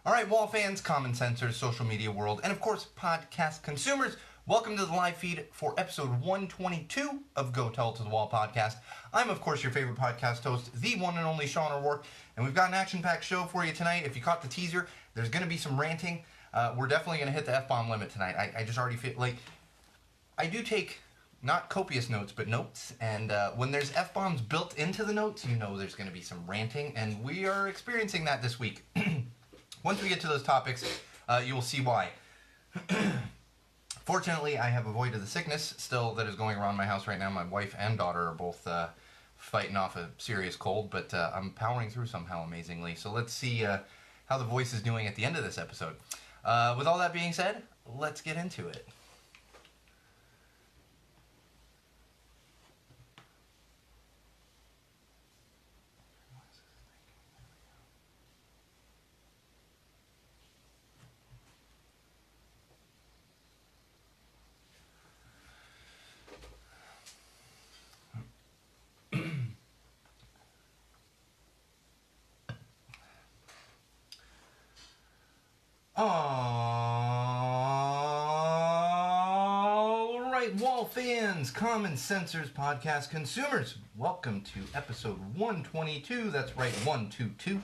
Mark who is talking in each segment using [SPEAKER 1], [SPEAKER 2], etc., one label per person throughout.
[SPEAKER 1] All right, wall fans, common sensors, social media world, and of course, podcast consumers, welcome to the live feed for episode 122 of Go Tell It to the Wall podcast. I'm, of course, your favorite podcast host, the one and only Sean O'Rourke, and we've got an action-packed show for you tonight. If you caught the teaser, there's going to be some ranting. We're definitely going to hit the F-bomb limit tonight. I just already feel like I do take not copious notes, but notes, and when there's F-bombs built into the notes, you know there's going to be some ranting, and we are experiencing that this week. Once we get to those topics, you will see why. Fortunately, I have avoided the sickness still that is going around my house right now. My wife and daughter are both fighting off a serious cold, but I'm powering through somehow amazingly. So let's see how the voice is doing at the end of this episode. With all that being said, let's get into it. All right, wall fans, common sensors, podcast consumers, welcome to episode 122. That's right, 122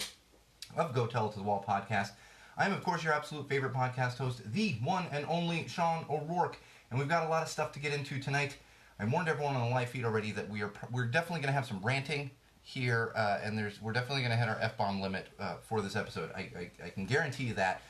[SPEAKER 1] of Go Tell It to the Wall podcast. I'm, of course, your absolute favorite podcast host, the one and only Sean O'Rourke, and we've got a lot of stuff to get into tonight. I warned everyone on the live feed already that we're definitely going to have some ranting here, and we're definitely going to hit our F-bomb limit for this episode. I can guarantee you that.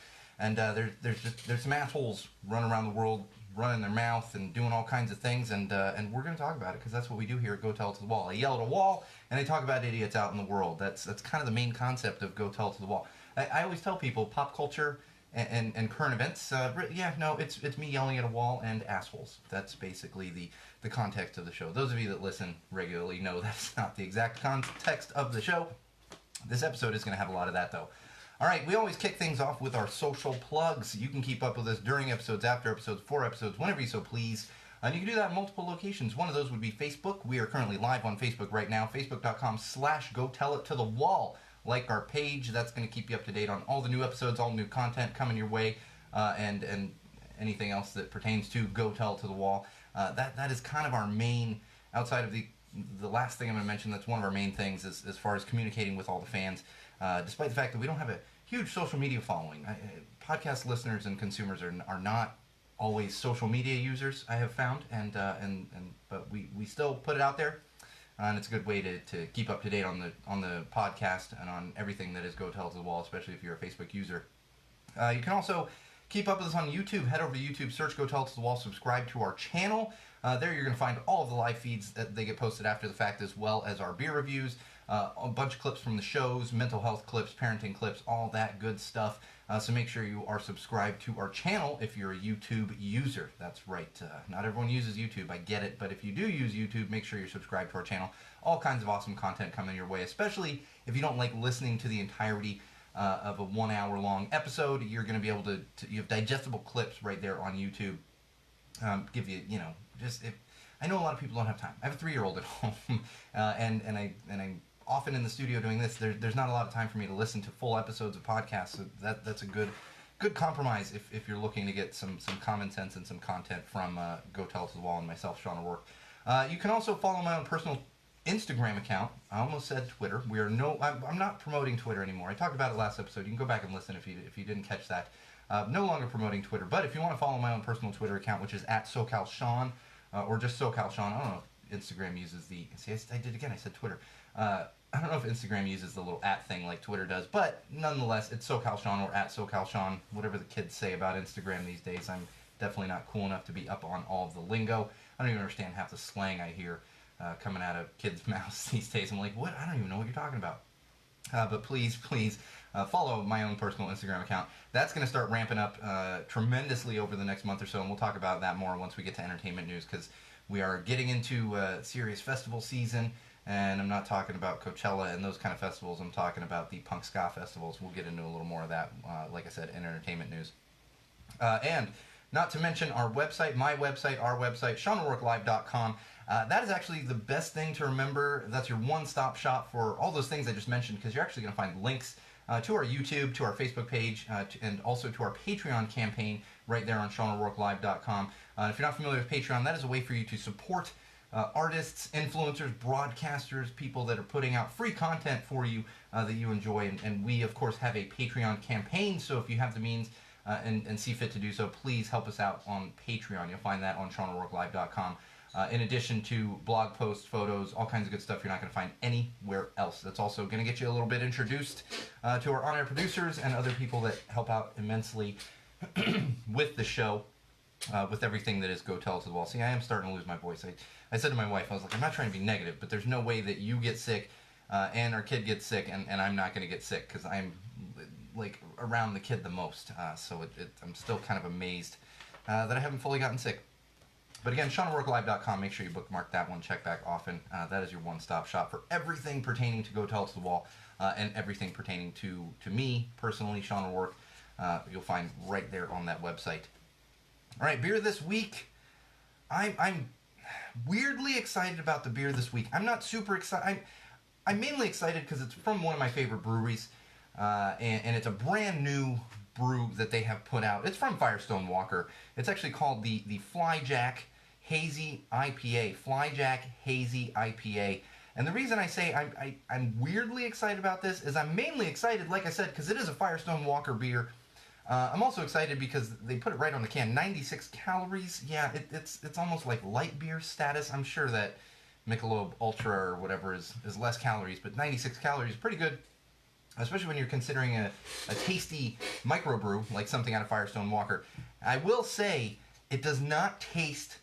[SPEAKER 1] And there's some assholes running around the world, running their mouth and doing all kinds of things, and we're going to talk about it because that's what we do here at Go Tell It to the Wall. I yell at a wall, and I talk about idiots out in the world. That's kind of the main concept of Go Tell It to the Wall. I always tell people pop culture and current events. It's me yelling at a wall and assholes. That's basically the context of the show. Those of you that listen regularly know that's not the exact context of the show. This episode is going to have a lot of that, though. All right, we always kick things off with our social plugs. You can keep up with us during episodes, after episodes, for episodes, whenever you so please. And you can do that in multiple locations. One of those would be Facebook. We are currently live on Facebook right now, facebook.com/GoTellItToTheWall. Like our page. That's going to keep you up to date on all the new episodes, all new content coming your way, and anything else that pertains to Go Tell It to the Wall. That is kind of our main, outside of the last thing I'm going to mention, that's one of our main things as far as communicating with all the fans. Despite the fact that we don't have a huge social media following. Podcast listeners and consumers are not always social media users, I have found, but we still put it out there, and it's a good way to keep up to date on the podcast and on everything that is Go Tell It to the Wall, especially if you're a Facebook user. You can also keep up with us on YouTube. Head over to YouTube, search Go Tell It to the Wall, subscribe to our channel. There you're going to find all of the live feeds that they get posted after the fact, as well as our beer reviews, a bunch of clips from the shows, mental health clips, parenting clips, all that good stuff. So make sure you are subscribed to our channel if you're a YouTube user. That's right. Not everyone uses YouTube. I get it. But if you do use YouTube, make sure you're subscribed to our channel. All kinds of awesome content coming your way, especially if you don't like listening to the entirety of a 1 hour long episode. You're going to be able to you have digestible clips right there on YouTube. Give you, I know a lot of people don't have time. I have a 3-year-old at home, and I'm often in the studio doing this. There's not a lot of time for me to listen to full episodes of podcasts, so that's a good compromise if you're looking to get some common sense and some content from Go Tell It to the Wall and myself, Sean O'Rourke. You can also follow my own personal Instagram account. I almost said Twitter. I'm not promoting Twitter anymore. I talked about it last episode. You can go back and listen if you didn't catch that. No longer promoting Twitter, but if you want to follow my own personal Twitter account, which is @SoCalSean, or just SoCalSean. I don't know if Instagram uses the... See, I did again. I said Twitter. I don't know if Instagram uses the little @ thing like Twitter does, but nonetheless, it's SoCalSean or @SoCalSean, whatever the kids say about Instagram these days. I'm definitely not cool enough to be up on all of the lingo. I don't even understand half the slang I hear coming out of kids' mouths these days. I'm like, what? I don't even know what you're talking about. But please follow my own personal Instagram account. That's going to start ramping up tremendously over the next month or so, and we'll talk about that more once we get to entertainment news, because we are getting into serious festival season, and I'm not talking about Coachella and those kind of festivals. I'm talking about the punk ska festivals. We'll get into a little more of that, like I said, in entertainment news. And not to mention our website, my website, our website, SeanO'RourkeLive.com. That is actually the best thing to remember. That's your one-stop shop for all those things I just mentioned, because you're actually going to find links to our YouTube, to our Facebook page, and also to our Patreon campaign right there on SeanO'RourkeLive.com. If you're not familiar with Patreon, that is a way for you to support artists, influencers, broadcasters, people that are putting out free content for you that you enjoy. And we, of course, have a Patreon campaign, so if you have the means and see fit to do so, please help us out on Patreon. You'll find that on SeanO'RourkeLive.com. In addition to blog posts, photos, all kinds of good stuff you're not going to find anywhere else. That's also going to get you a little bit introduced to our on-air producers and other people that help out immensely with the show, with everything that is Go Tell It to the Wall. See, I am starting to lose my voice. I said to my wife, I was like, I'm not trying to be negative, but there's no way that you get sick and our kid gets sick and I'm not going to get sick, because I'm like around the kid the most. So I'm still kind of amazed that I haven't fully gotten sick. But again, SeanO'RourkeLive.com, make sure you bookmark that one, check back often. That is your one-stop shop for everything pertaining to Go Tell It to the Wall and everything pertaining to me, personally, Sean O'Rourke. You'll find right there on that website. All right, beer this week. I'm weirdly excited about the beer this week. I'm not super excited. I'm mainly excited because it's from one of my favorite breweries, and it's a brand new brew that they have put out. It's from Firestone Walker. It's actually called the Fly Jack Hazy IPA. Fly Jack Hazy IPA. And the reason I say I'm weirdly excited about this is I'm mainly excited, like I said, because it is a Firestone Walker beer. I'm also excited because they put it right on the can. 96 calories. Yeah, it's almost like light beer status. I'm sure that Michelob Ultra or whatever is less calories, but 96 calories is pretty good, especially when you're considering a tasty microbrew like something out of Firestone Walker. I will say it does not taste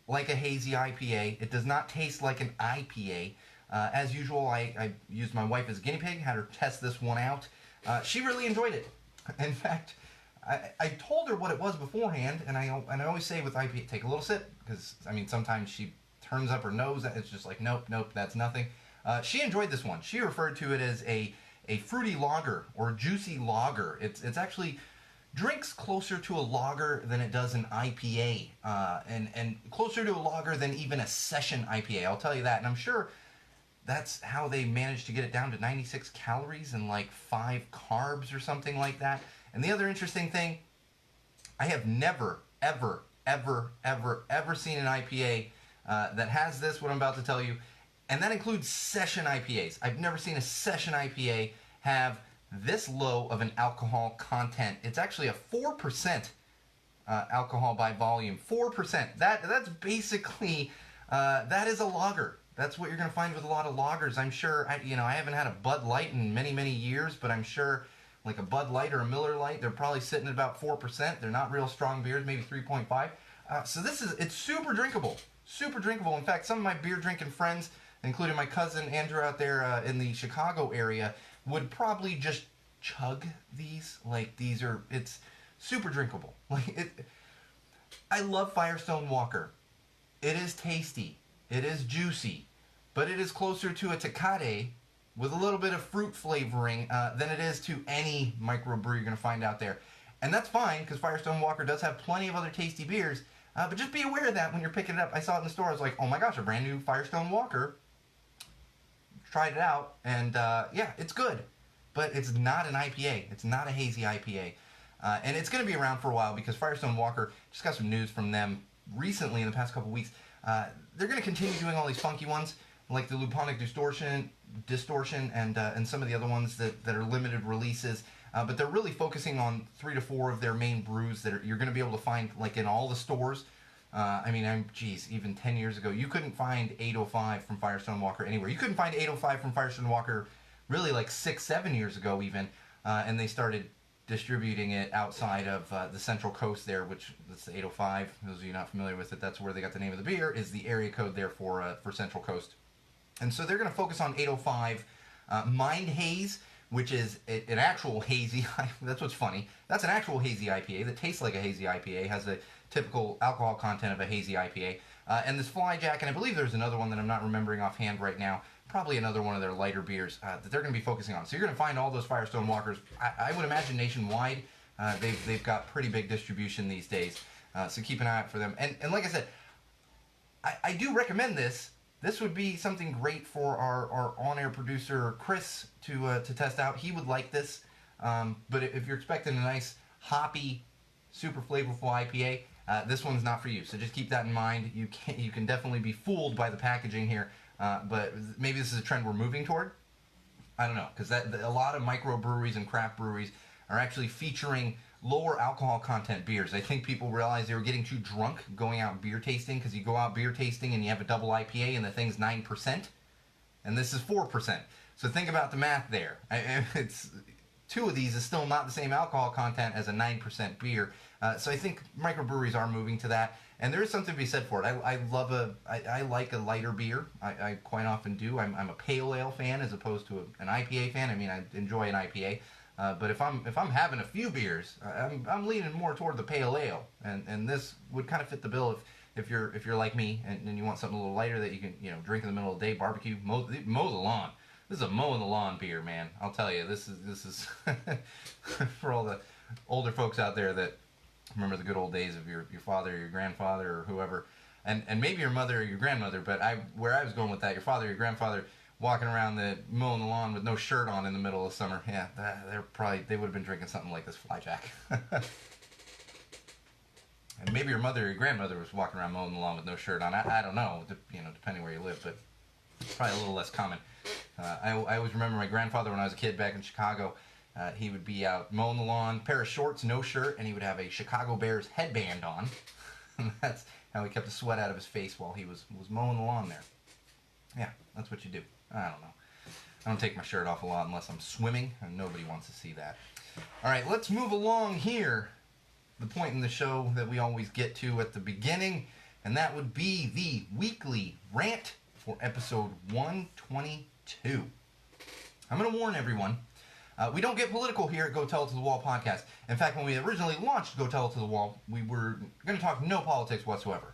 [SPEAKER 1] like a hazy IPA. It does not taste like an IPA. As usual, I used my wife as a guinea pig, had her test this one out. She really enjoyed it. In fact, I told her what it was beforehand, and I always say with IPA, take a little sip, because, I mean, sometimes she turns up her nose, it's just like, nope, that's nothing. She enjoyed this one. She referred to it as a fruity lager, or juicy lager. It's actually drinks closer to a lager than it does an IPA, and closer to a lager than even a session IPA, I'll tell you that. And I'm sure that's how they managed to get it down to 96 calories and like 5 carbs or something like that. And the other interesting thing, I have never, ever seen an IPA that has this, what I'm about to tell you, and that includes session IPAs. I've never seen a session IPA have this low of an alcohol content. It's actually a 4% alcohol by volume. 4%. That's basically, that is a lager. That's what you're going to find with a lot of lagers. I'm sure, I haven't had a Bud Light in many years, but I'm sure like a Bud Light or a Miller Light, they're probably sitting at about 4%. They're not real strong beers, maybe 3.5. So it's super drinkable. Super drinkable. In fact, some of my beer drinking friends, including my cousin Andrew out there in the Chicago area, would probably just chug these. Like, it's super drinkable. I love Firestone Walker. It is tasty. It is juicy. But it is closer to a Tecate with a little bit of fruit flavoring than it is to any microbrew you're going to find out there. And that's fine, because Firestone Walker does have plenty of other tasty beers. But just be aware of that when you're picking it up. I saw it in the store. I was like, oh my gosh, a brand new Firestone Walker. Tried it out, and yeah, it's good. But it's not an IPA. It's not a hazy IPA. And it's going to be around for a while, because Firestone Walker, just got some news from them recently in the past couple weeks. They're going to continue doing all these funky ones, like the Luponic Distortion, and some of the other ones that are limited releases. But they're really focusing on 3 to 4 of their main brews that you're going to be able to find like in all the stores. Even 10 years ago, you couldn't find 805 from Firestone Walker anywhere. You couldn't find 805 from Firestone Walker really like 6-7 years ago even, and they started distributing it outside of the Central Coast there, which that's the 805. Those of you not familiar with it, that's where they got the name of the beer, is the area code there for Central Coast. And so they're going to focus on 805 Mind Haze, which is an actual hazy, that's what's funny, that's an actual hazy IPA that tastes like a hazy IPA, has a typical alcohol content of a hazy IPA. And this Fly Jack, and I believe there's another one that I'm not remembering offhand right now, probably another one of their lighter beers that they're going to be focusing on. So you're going to find all those Firestone Walkers, I would imagine nationwide. They've got pretty big distribution these days, so keep an eye out for them. And like I said, I do recommend this. This would be something great for our on-air producer Chris to test out. He would like this. But if you're expecting a nice, hoppy, super flavorful IPA, this one's not for you. So just keep that in mind. You can definitely be fooled by the packaging here, but maybe this is a trend we're moving toward. I don't know, because a lot of microbreweries and craft breweries are actually featuring lower alcohol content beers. I think people realized they were getting too drunk going out beer tasting, because you go out beer tasting and you have a double IPA and the thing's 9%, and this is 4%. So think about the math there. It's two of these is still not the same alcohol content as a 9% beer. So I think microbreweries are moving to that, and there is something to be said for it. I like a lighter beer. I quite often do. I'm a pale ale fan as opposed to an IPA fan. I mean, I enjoy an IPA, but if I'm having a few beers, I'm leaning more toward the pale ale, and this would kind of fit the bill if you're like me and you want something a little lighter that you can drink in the middle of the day, barbecue, mow the lawn. This is a mowing the lawn beer, man. I'll tell you, this is for all the older folks out there that remember the good old days of your father or your grandfather or whoever, and maybe your mother or your grandmother, but where I was going with that, your father or your grandfather walking around mowing the lawn with no shirt on in the middle of summer. Yeah, they would have been drinking something like this Flyjack. And maybe your mother or your grandmother was walking around mowing the lawn with no shirt on. I don't know, depending where you live, but probably a little less common. I always remember my grandfather when I was a kid back in Chicago. He would be out mowing the lawn, pair of shorts, no shirt, and he would have a Chicago Bears headband on. And that's how he kept the sweat out of his face while he was mowing the lawn there. Yeah, that's what you do. I don't know. I don't take my shirt off a lot unless I'm swimming, and nobody wants to see that. All right, let's move along here. The point in the show that we always get to at the beginning, and that would be the weekly rant for episode 122. I'm going to warn everyone, we don't get political here at Go Tell It to the Wall podcast. In fact, when we originally launched Go Tell It to the Wall, we were going to talk no politics whatsoever.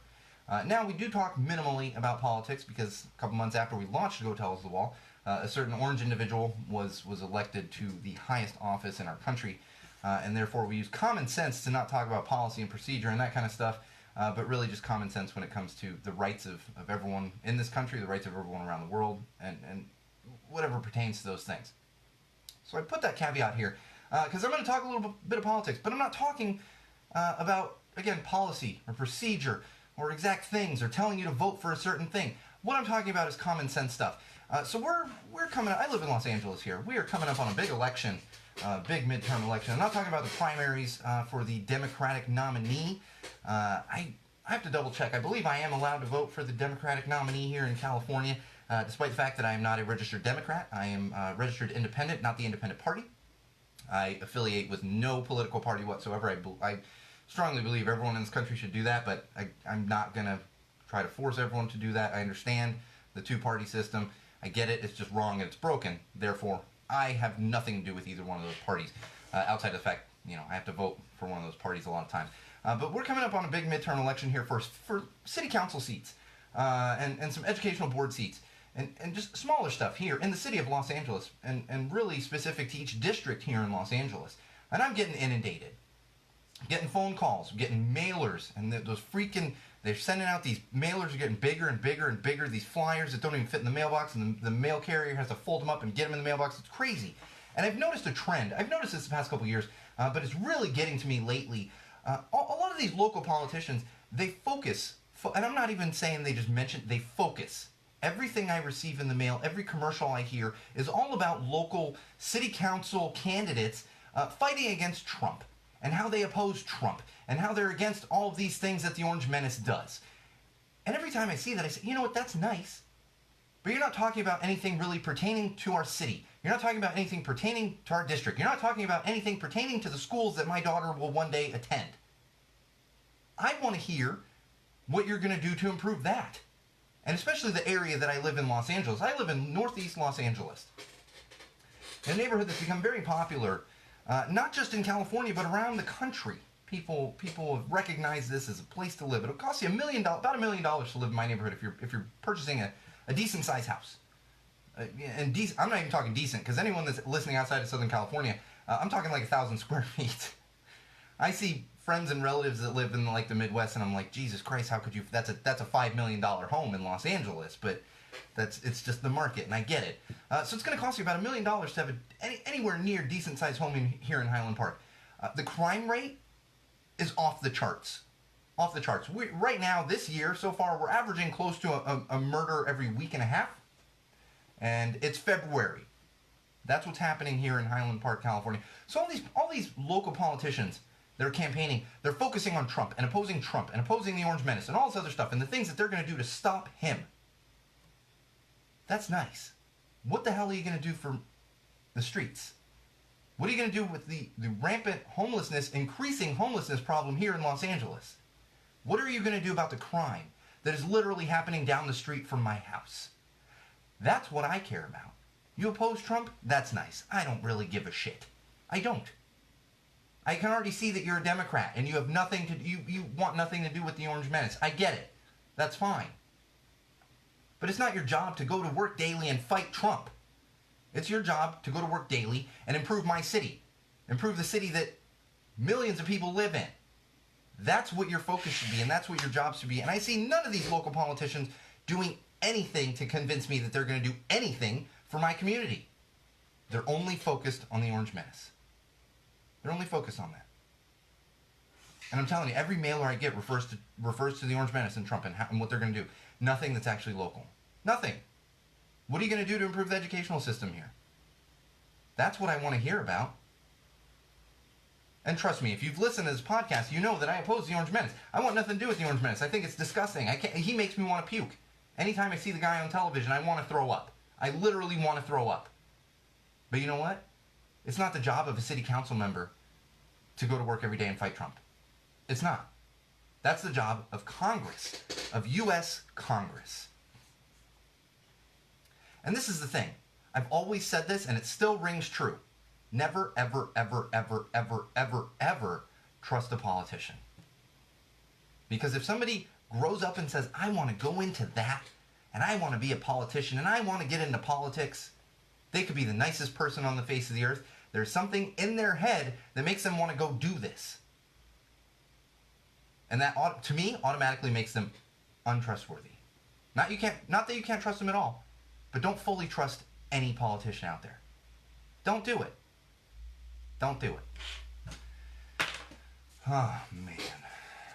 [SPEAKER 1] Now we do talk minimally about politics because a couple months after we launched Go Tell It to the Wall, a certain orange individual was elected to the highest office in our country, and therefore we use common sense to not talk about policy and procedure and that kind of stuff, but really just common sense when it comes to the rights of everyone in this country, the rights of everyone around the world, and whatever pertains to those things. So I put that caveat here because I'm going to talk a little bit of politics, but I'm not talking about, again, policy or procedure or exact things or telling you to vote for a certain thing. What I'm talking about is common sense stuff. So we're coming up, I live in Los Angeles here. We are coming up on a big election, big midterm election. I'm not talking about the primaries for the Democratic nominee. I have to double check. I believe I am allowed to vote for the Democratic nominee here in California, despite the fact that I am not a registered Democrat. I am registered independent, not the independent party. I affiliate with no political party whatsoever. I strongly believe everyone in this country should do that, but I'm not going to try to force everyone to do that. I understand the two-party system. I get it. It's just wrong and it's broken. Therefore, I have nothing to do with either one of those parties, outside of the fact, I have to vote for one of those parties a lot of times. But we're coming up on a big midterm election here for city council seats and some educational board seats and just smaller stuff here in the city of Los Angeles and really specific to each district here in Los Angeles. And I'm getting inundated. Getting phone calls, getting mailers, and they're sending out these mailers are getting bigger and bigger and bigger, these flyers that don't even fit in the mailbox, and the mail carrier has to fold them up and get them in the mailbox. It's crazy. And I've noticed a trend. I've noticed this the past couple of years, but it's really getting to me lately. A lot of these local politicians, they focus, and I'm not even saying they just mention, they focus. Everything I receive in the mail, every commercial I hear, is all about local city council candidates fighting against Trump, and how they oppose Trump, and how they're against all of these things that the Orange Menace does. And every time I see that, I say, you know what, that's nice. But you're not talking about anything really pertaining to our city. You're not talking about anything pertaining to our district. You're not talking about anything pertaining to the schools that my daughter will one day attend. I want to hear what you're going to do to improve that. And especially the area that I live in, Los Angeles. I live in northeast Los Angeles, in a neighborhood that's become very popular, not just in California, but around the country. People have recognized this as a place to live. It'll cost you about $1 million to live in my neighborhood if you're purchasing a decent sized house. And I'm not even talking decent, because anyone that's listening outside of Southern California, I'm talking like 1,000 square feet. I see friends and relatives that live in like the Midwest, and I'm like, Jesus Christ, how could you? That's a $5 million home in Los Angeles. But It's just the market, and I get it. So it's going to cost you about $1 million to have anywhere near decent-sized home here in Highland Park. The crime rate is off the charts. Off the charts. Right now, this year, so far, we're averaging close to a murder every week and a half. And it's February. That's what's happening here in Highland Park, California. So all these local politicians that are campaigning, they're focusing on Trump and opposing the Orange Menace and all this other stuff and the things that they're going to do to stop him. That's nice. What the hell are you going to do for the streets? What are you going to do with the rampant homelessness, increasing homelessness problem here in Los Angeles? What are you going to do about the crime that is literally happening down the street from my house? That's what I care about. You oppose Trump? That's nice. I don't really give a shit. I don't. I can already see that you're a Democrat and you have nothing to you want nothing to do with the Orange Menace. I get it. That's fine. But it's not your job to go to work daily and fight Trump. It's your job to go to work daily and improve my city. Improve the city that millions of people live in. That's what your focus should be, and that's what your job should be. And I see none of these local politicians doing anything to convince me that they're going to do anything for my community. They're only focused on the Orange Menace. They're only focused on that. And I'm telling you, every mailer I get refers to the Orange Menace and Trump and what they're going to do. Nothing that's actually local. Nothing. What are you going to do to improve the educational system here? That's what I want to hear about. And trust me, if you've listened to this podcast, you know that I oppose the Orange Menace. I want nothing to do with the Orange Menace. I think it's disgusting. He makes me want to puke. Anytime I see the guy on television, I want to throw up. I literally want to throw up. But you know what? It's not the job of a city council member to go to work every day and fight Trump. It's not. That's the job of Congress, of U.S. Congress. And this is the thing. I've always said this, and it still rings true. Never, ever, ever, ever, ever, ever, ever trust a politician. Because if somebody grows up and says, I want to go into that, and I want to be a politician, and I want to get into politics, they could be the nicest person on the face of the earth. There's something in their head that makes them want to go do this. And that, to me, automatically makes them untrustworthy. Not that you can't trust them at all, but don't fully trust any politician out there. Don't do it. Don't do it. Oh, man.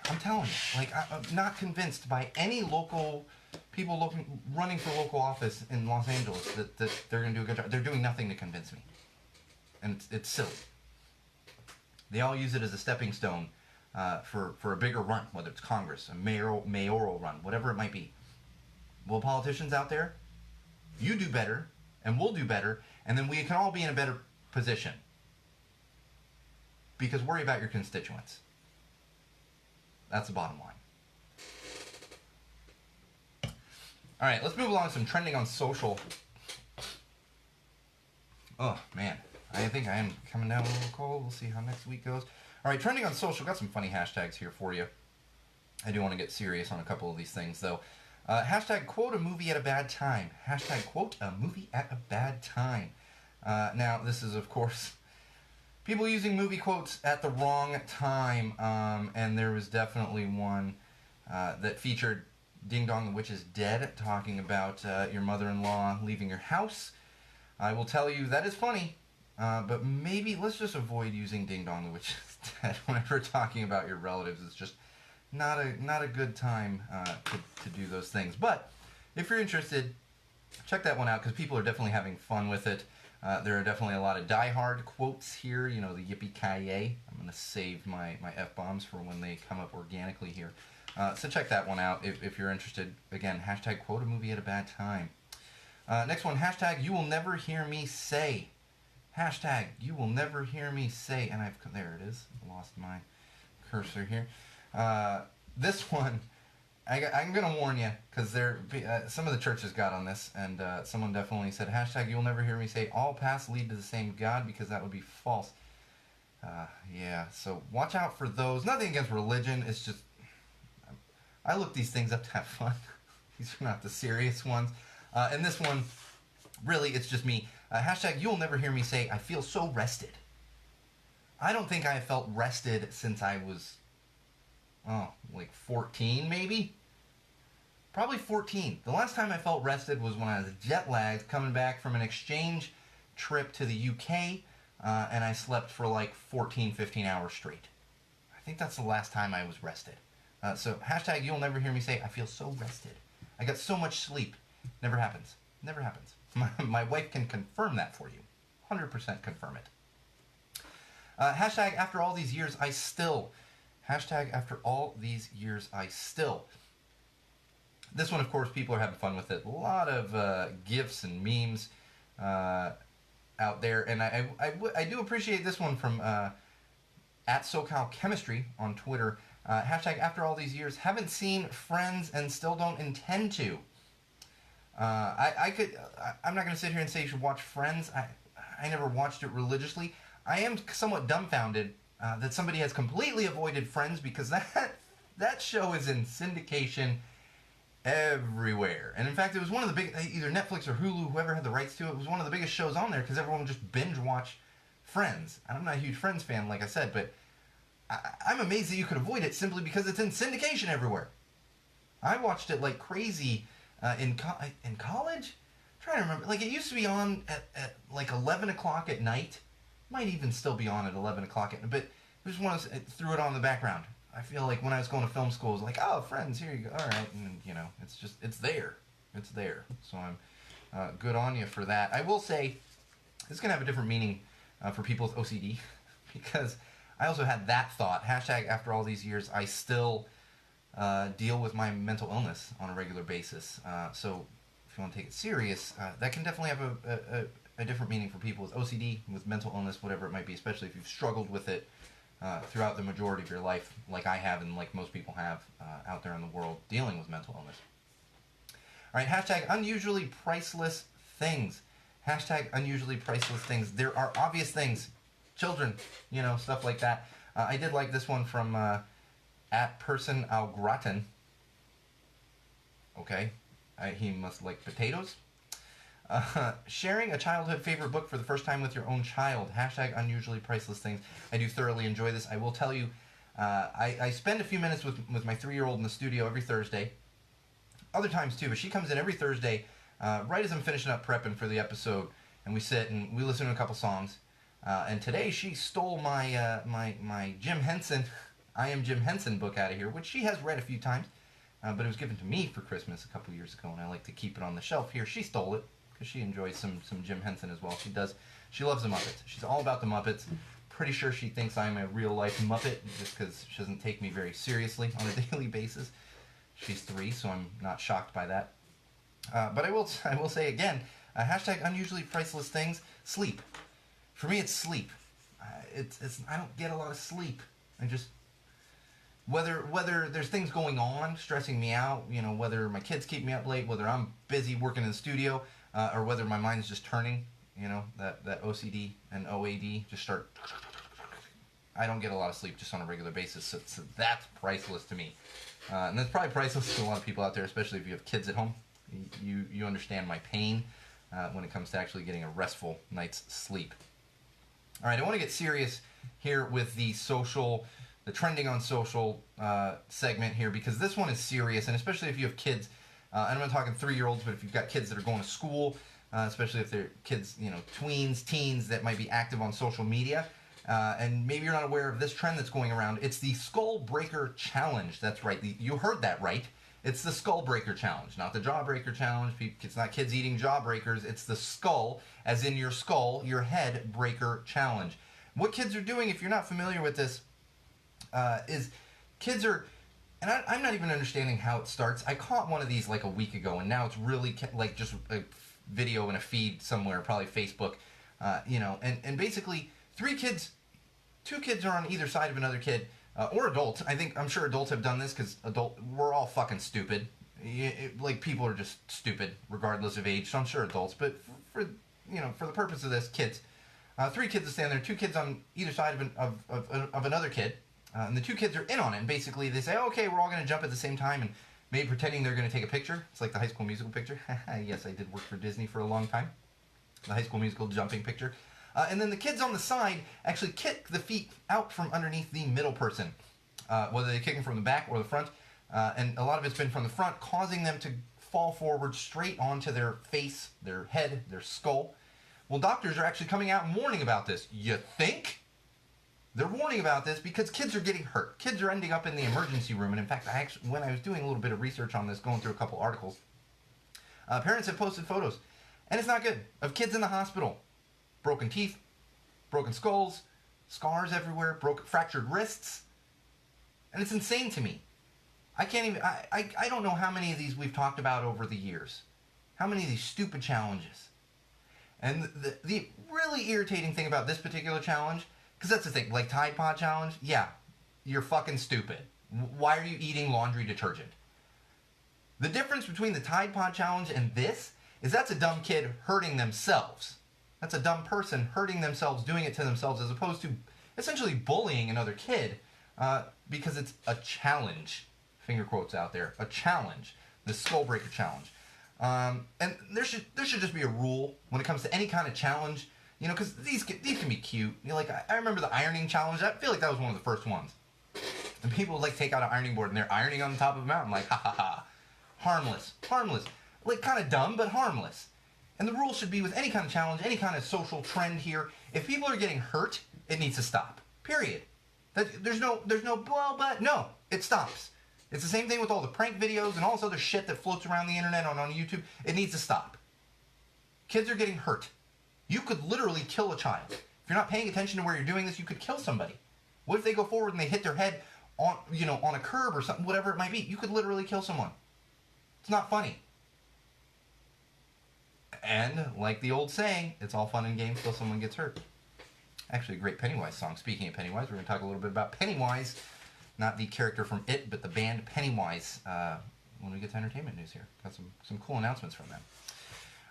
[SPEAKER 1] I'm telling you, I'm not convinced by any local people running for local office in Los Angeles that they're going to do a good job. They're doing nothing to convince me. And it's silly. They all use it as a stepping stone for a bigger run, whether it's Congress, a mayoral run, whatever it might be. Well, politicians out there, you do better, and we'll do better, and then we can all be in a better position. Because worry about your constituents. That's the bottom line. All right, let's move along to some trending on social. Oh, man. I think I am coming down a little cold. We'll see how next week goes. All right, trending on social. Got some funny hashtags here for you. I do want to get serious on a couple of these things, though. Hashtag quote a movie at a bad time. Hashtag quote a movie at a bad time. Now, this is, of course, people using movie quotes at the wrong time. And there was definitely one that featured Ding Dong the Witch is Dead, talking about your mother-in-law leaving your house. I will tell you, that is funny. But maybe let's just avoid using Ding Dong the Witch is Dead whenever talking about your relatives. It's just not a good time to do those things. But if you're interested, check that one out because people are definitely having fun with it. There are definitely a lot of die-hard quotes here. You know, the yippee-ki-yay. I'm going to save my F-bombs for when they come up organically here. So check that one out if you're interested. Again, hashtag quote a movie at a bad time. Next one, hashtag you will never hear me say. Hashtag you will never hear me say. And there it is. I lost my cursor here. This one, I'm going to warn you, because some of the churches got on this, and someone definitely said, hashtag you'll never hear me say, all paths lead to the same God, because that would be false. Yeah, so watch out for those. Nothing against religion, it's just, I look these things up to have fun. These are not the serious ones. And this one, really, it's just me. Hashtag you'll never hear me say, I feel so rested. I don't think I have felt rested since I was, like 14 maybe? Probably 14. The last time I felt rested was when I was jet lagged coming back from an exchange trip to the UK, and I slept for like 14, 15 hours straight. I think that's the last time I was rested. So hashtag you'll never hear me say, I feel so rested. I got so much sleep. Never happens. Never happens. My wife can confirm that for you. 100% confirm it. Hashtag after all these years, I still. Hashtag after all these years, I still. This one, of course, people are having fun with it. A lot of GIFs and memes out there. And I do appreciate this one from at SoCal Chemistry on Twitter. Hashtag after all these years, haven't seen Friends and still don't intend to. I'm not going to sit here and say you should watch Friends. I never watched it religiously. I am somewhat dumbfounded that somebody has completely avoided Friends, because that show is in syndication everywhere. And in fact, it was one of the big, either Netflix or Hulu, whoever had the rights to it, was one of the biggest shows on there because everyone would just binge watch Friends. And I'm not a huge Friends fan, like I said, but I'm amazed that you could avoid it simply because it's in syndication everywhere. I watched it like crazy in college. I'm trying to remember. Like, it used to be on at like 11 o'clock at night. Might even still be on at 11 o'clock at night, but just threw it on in the background. I feel like when I was going to film school, it was like, oh, Friends, here you go. All right. And, it's there. It's there. So I'm good on you for that. I will say, this is going to have a different meaning for people with OCD, because I also had that thought. Hashtag after all these years, I still deal with my mental illness on a regular basis. So if you want to take it serious, that can definitely have a different meaning for people with OCD, with mental illness, whatever it might be, especially if you've struggled with it throughout the majority of your life, like I have and like most people have out there in the world dealing with mental illness. All right, hashtag unusually priceless things. Hashtag unusually priceless things. There are obvious things. Children, stuff like that. I did like this one from at person au gratin. Okay. He must like potatoes. Sharing a childhood favorite book for the first time with your own child. Hashtag unusually priceless things. I do thoroughly enjoy this. I will tell you, I spend a few minutes with my 3-year-old in the studio every Thursday. Other times too, but she comes in every Thursday right as I'm finishing up prepping for the episode, and we sit and we listen to a couple songs. And today she stole my my Jim Henson, I Am Jim Henson book out of here, which she has read a few times, but it was given to me for Christmas a couple years ago, and I like to keep it on the shelf here. She stole it because she enjoys some Jim Henson as well. She does. She loves the Muppets. She's all about the Muppets. Pretty sure she thinks I'm a real life Muppet just because she doesn't take me very seriously on a daily basis. She's 3, so I'm not shocked by that. But I will say again, hashtag unusually priceless things. Sleep. For me, it's sleep. I don't get a lot of sleep. I just whether there's things going on stressing me out, whether my kids keep me up late, whether I'm busy working in the studio, or whether my mind's just turning, that OCD and OAD just start. I don't get a lot of sleep just on a regular basis, so that's priceless to me. And that's probably priceless to a lot of people out there, especially if you have kids at home. You understand my pain when it comes to actually getting a restful night's sleep. All right, I want to get serious here with the trending on social segment here, because this one is serious, and especially if you have kids. And I'm not talking 3-year-olds, but if you've got kids that are going to school, especially if they're kids, tweens, teens that might be active on social media, and maybe you're not aware of this trend that's going around. It's the Skull Breaker Challenge. That's right. You heard that right. It's the Skull Breaker Challenge, not the Jawbreaker Challenge. It's not kids eating jawbreakers. It's the skull, as in your skull, your head breaker challenge. What kids are doing, if you're not familiar with this, is kids are, and I'm not even understanding how it starts. I caught one of these like a week ago, and now it's really like just a video in a feed somewhere, probably Facebook, and basically 3 kids, 2 kids are on either side of another kid, or adults. I'm sure adults have done this because we're all fucking stupid. People are just stupid regardless of age. So I'm sure adults, but for the purpose of this, kids. 3 kids that stand there, 2 kids on either side of another kid, and the 2 kids are in on it. And basically they say, okay, we're all going to jump at the same time, and maybe pretending they're going to take a picture. It's like the High School Musical picture. Yes, I did work for Disney for a long time. The High School Musical jumping picture. And then the kids on the side actually kick the feet out from underneath the middle person. Whether they kick them from the back or the front, and a lot of it's been from the front, causing them to fall forward straight onto their face, their head, their skull. Well, doctors are actually coming out and warning about this. You think? They're warning about this because kids are getting hurt. Kids are ending up in the emergency room. And in fact, when I was doing a little bit of research on this, going through a couple articles, parents have posted photos, and it's not good, of kids in the hospital. Broken teeth, broken skulls, scars everywhere, fractured wrists. And it's insane to me. I can't even, I don't know how many of these we've talked about over the years. How many of these stupid challenges. And the really irritating thing about this particular challenge, because that's the thing, like Tide Pod Challenge, yeah, you're fucking stupid. Why are you eating laundry detergent? The difference between the Tide Pod Challenge and this is that's a dumb kid hurting themselves. That's a dumb person hurting themselves, doing it to themselves, as opposed to essentially bullying another kid because it's a challenge. Finger quotes out there. A challenge. The Skull Breaker Challenge. And there should just be a rule when it comes to any kind of challenge. You know, because these can be cute. You know, like, I remember the ironing challenge. I feel like that was one of the first ones. And people would, like, take out an ironing board and they're ironing on the top of a mountain. Like, ha ha ha. Harmless. Harmless. Like, kind of dumb, but harmless. And the rule should be with any kind of challenge, any kind of social trend here, if people are getting hurt, it needs to stop. Period. There's no, well, but, no. It stops. It's the same thing with all the prank videos and all this other shit that floats around the internet on YouTube. It needs to stop. Kids are getting hurt. You could literally kill a child. If you're not paying attention to where you're doing this, you could kill somebody. What if they go forward and they hit their head on, on a curb or something, whatever it might be? You could literally kill someone. It's not funny. And, like the old saying, it's all fun and games till someone gets hurt. Actually, a great Pennywise song. Speaking of Pennywise, we're going to talk a little bit about Pennywise. Not the character from It, but the band Pennywise when we get to entertainment news here. Got some cool announcements from them.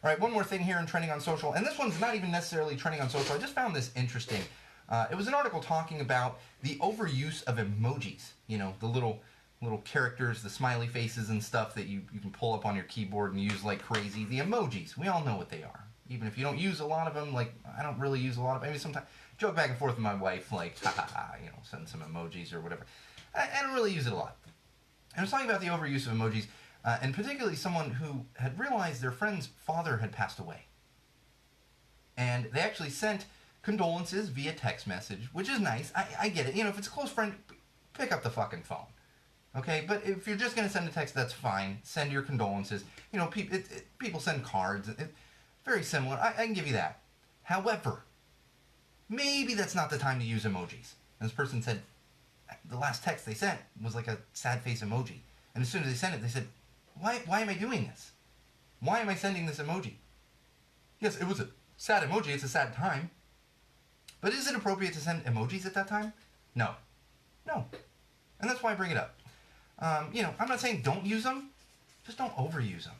[SPEAKER 1] All right, one more thing here in Trending on Social, and this one's not even necessarily trending on social. I just found this interesting. It was an article talking about the overuse of emojis. You know, the little characters, the smiley faces and stuff that you can pull up on your keyboard and use like crazy. The emojis, we all know what they are. Even if you don't use a lot of them, like I don't really use a lot of them. I mean, sometimes joke back and forth with my wife, like, ha ha ha, send some emojis or whatever. I don't really use it a lot. I was talking about the overuse of emojis, and particularly someone who had realized their friend's father had passed away. And they actually sent condolences via text message, which is nice. I get it. If it's a close friend, pick up the fucking phone. Okay? But if you're just going to send a text, that's fine. Send your condolences. People send cards. Very similar. I can give you that. However, maybe that's not the time to use emojis. And this person said, the last text they sent was like a sad face emoji. And as soon as they sent it, they said, why am I doing this? Why am I sending this emoji? Yes, it was a sad emoji. It's a sad time. But is it appropriate to send emojis at that time? No. No. And that's why I bring it up. I'm not saying don't use them. Just don't overuse them.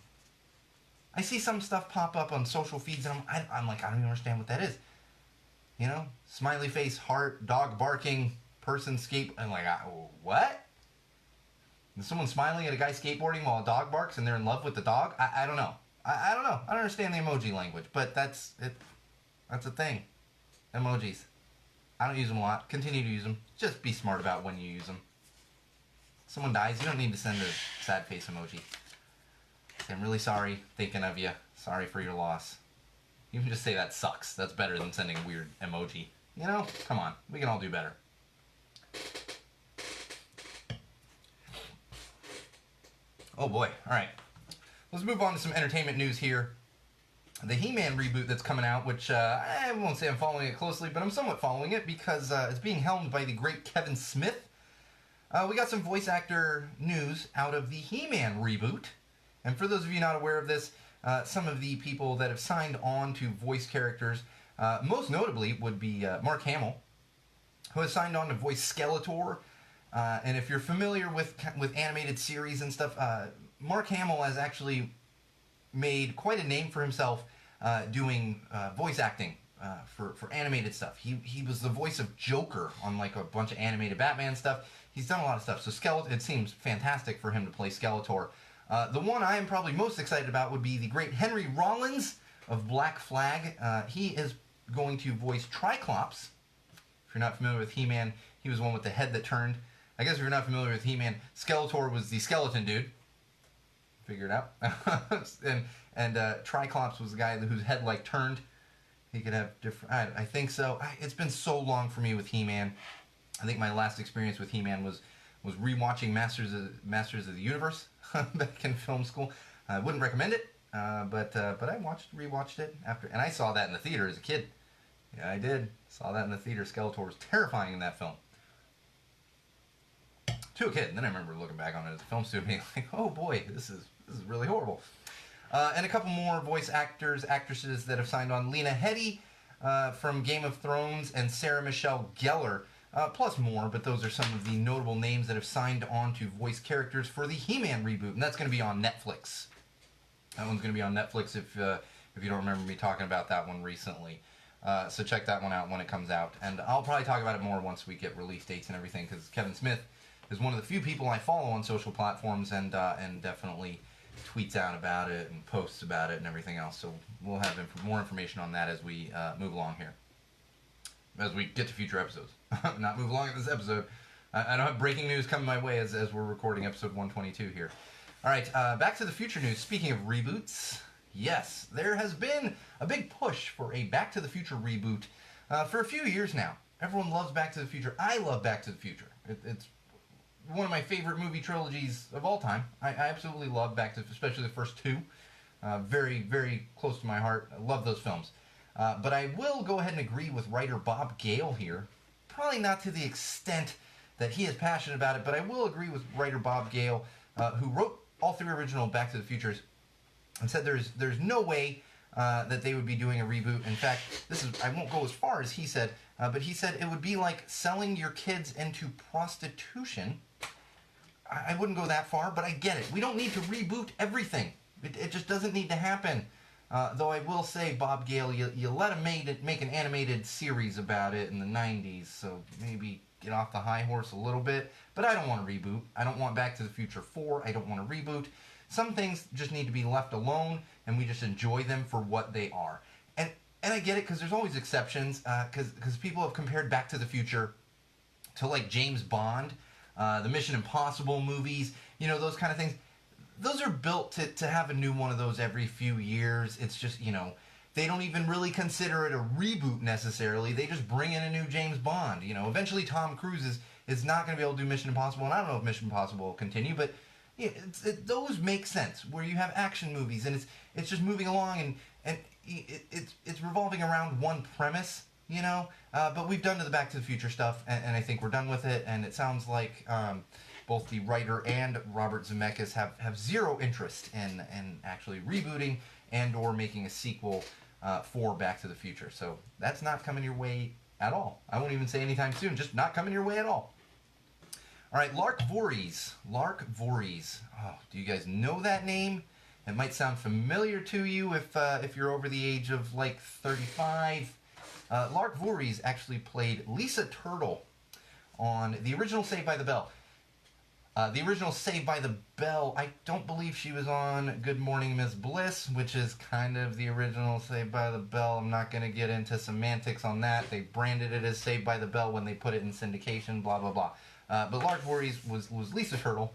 [SPEAKER 1] I see some stuff pop up on social feeds and I'm like, I don't even understand what that is. Smiley face, heart, dog barking, person I'm like, what? Is someone smiling at a guy skateboarding while a dog barks and they're in love with the dog? I don't know. I don't know. I don't understand the emoji language, but that's it. That's a thing. Emojis. I don't use them a lot. Continue to use them. Just be smart about when you use them. Someone dies, you don't need to send a sad face emoji. Say, I'm really sorry, thinking of you. Sorry for your loss. You can just say that sucks. That's better than sending a weird emoji. Come on. We can all do better. Oh boy. All right. Let's move on to some entertainment news here. The He-Man reboot that's coming out, which I won't say I'm following it closely, but I'm somewhat following it because it's being helmed by the great Kevin Smith. We got some voice actor news out of the He-Man reboot. And for those of you not aware of this, some of the people that have signed on to voice characters, most notably would be Mark Hamill, who has signed on to voice Skeletor. And if you're familiar with animated series and stuff, Mark Hamill has actually made quite a name for himself doing voice acting for animated stuff. He was the voice of Joker on like a bunch of animated Batman stuff. He's done a lot of stuff. So it seems fantastic for him to play Skeletor. The one I am probably most excited about would be the great Henry Rollins of Black Flag. He is going to voice Triclops. If you're not familiar with He-Man, he was the one with the head that turned. I guess if you're not familiar with He-Man, Skeletor was the skeleton dude. Figure it out. and Triclops was the guy whose head like turned. He could have different. I think so. It's been so long for me with He-Man. I think my last experience with He-Man was rewatching Masters of the Universe back in film school. I wouldn't recommend it, but I rewatched it after, and I saw that in the theater as a kid. Yeah, I did. Saw that in the theater. Skeletor was terrifying in that film. To a kid. And then I remember looking back on it as a film student, being like, "Oh boy, this is really horrible." And a couple more voice actors, actresses that have signed on: Lena Headey from Game of Thrones, and Sarah Michelle Gellar. Plus more, but those are some of the notable names that have signed on to voice characters for the He-Man reboot, and that's going to be on Netflix. That one's going to be on Netflix if you don't remember me talking about that one recently. So check that one out when it comes out, and I'll probably talk about it more once we get release dates and everything, because Kevin Smith is one of the few people I follow on social platforms, and definitely tweets out about it and posts about it and everything else. So we'll have more information on that as we move along here, as we get to future episodes. Not move along in this episode. I don't have breaking news coming my way as we're recording episode 122 here. All right, back to the future news. Speaking of reboots, yes, there has been a big push for a Back to the Future reboot for a few years now. Everyone loves Back to the Future. I love Back to the Future. It's one of my favorite movie trilogies of all time. I absolutely love Back to, especially the first two. Very, very close to my heart. I love those films. But I will go ahead and agree with writer Bob Gale here. Probably not to the extent that he is passionate about it, but I will agree with writer Bob Gale, who wrote all three original Back to the Futures, and said there's no way that they would be doing a reboot. In fact, I won't go as far as he said, but he said it would be like selling your kids into prostitution. I wouldn't go that far, but I get it. We don't need to reboot everything. It just doesn't need to happen. Though I will say, Bob Gale, you let him make an animated series about it in the 90s, so maybe get off the high horse a little bit. But I don't want to reboot. I don't want Back to the Future 4. I don't want to reboot. Some things just need to be left alone, and we just enjoy them for what they are. And I get it, because there's always exceptions, because people have compared Back to the Future to, like, James Bond, the Mission Impossible movies, those kind of things. Those are built to have a new one of those every few years. It's just, they don't even really consider it a reboot necessarily. They just bring in a new James Bond. Eventually Tom Cruise is not going to be able to do Mission Impossible, and I don't know if Mission Impossible will continue, but those make sense, where you have action movies, and it's just moving along, and it's revolving around one premise, but we've done to the Back to the Future stuff, and I think we're done with it, and it sounds like both the writer and Robert Zemeckis have zero interest in actually rebooting and or making a sequel for Back to the Future. So that's not coming your way at all. I won't even say anytime soon, just not coming your way at all. All right, Lark Voorhees. Lark Voorhees. Oh, do you guys know that name? It might sound familiar to you if you're over the age of like 35. Lark Voorhees actually played Lisa Turtle on the original Saved by the Bell. The original Saved by the Bell, I don't believe she was on Good Morning Miss Bliss, which is kind of the original Saved by the Bell. I'm not going to get into semantics on that. They branded it as Saved by the Bell when they put it in syndication, blah, blah, blah. But Lark Voorhees was Lisa Turtle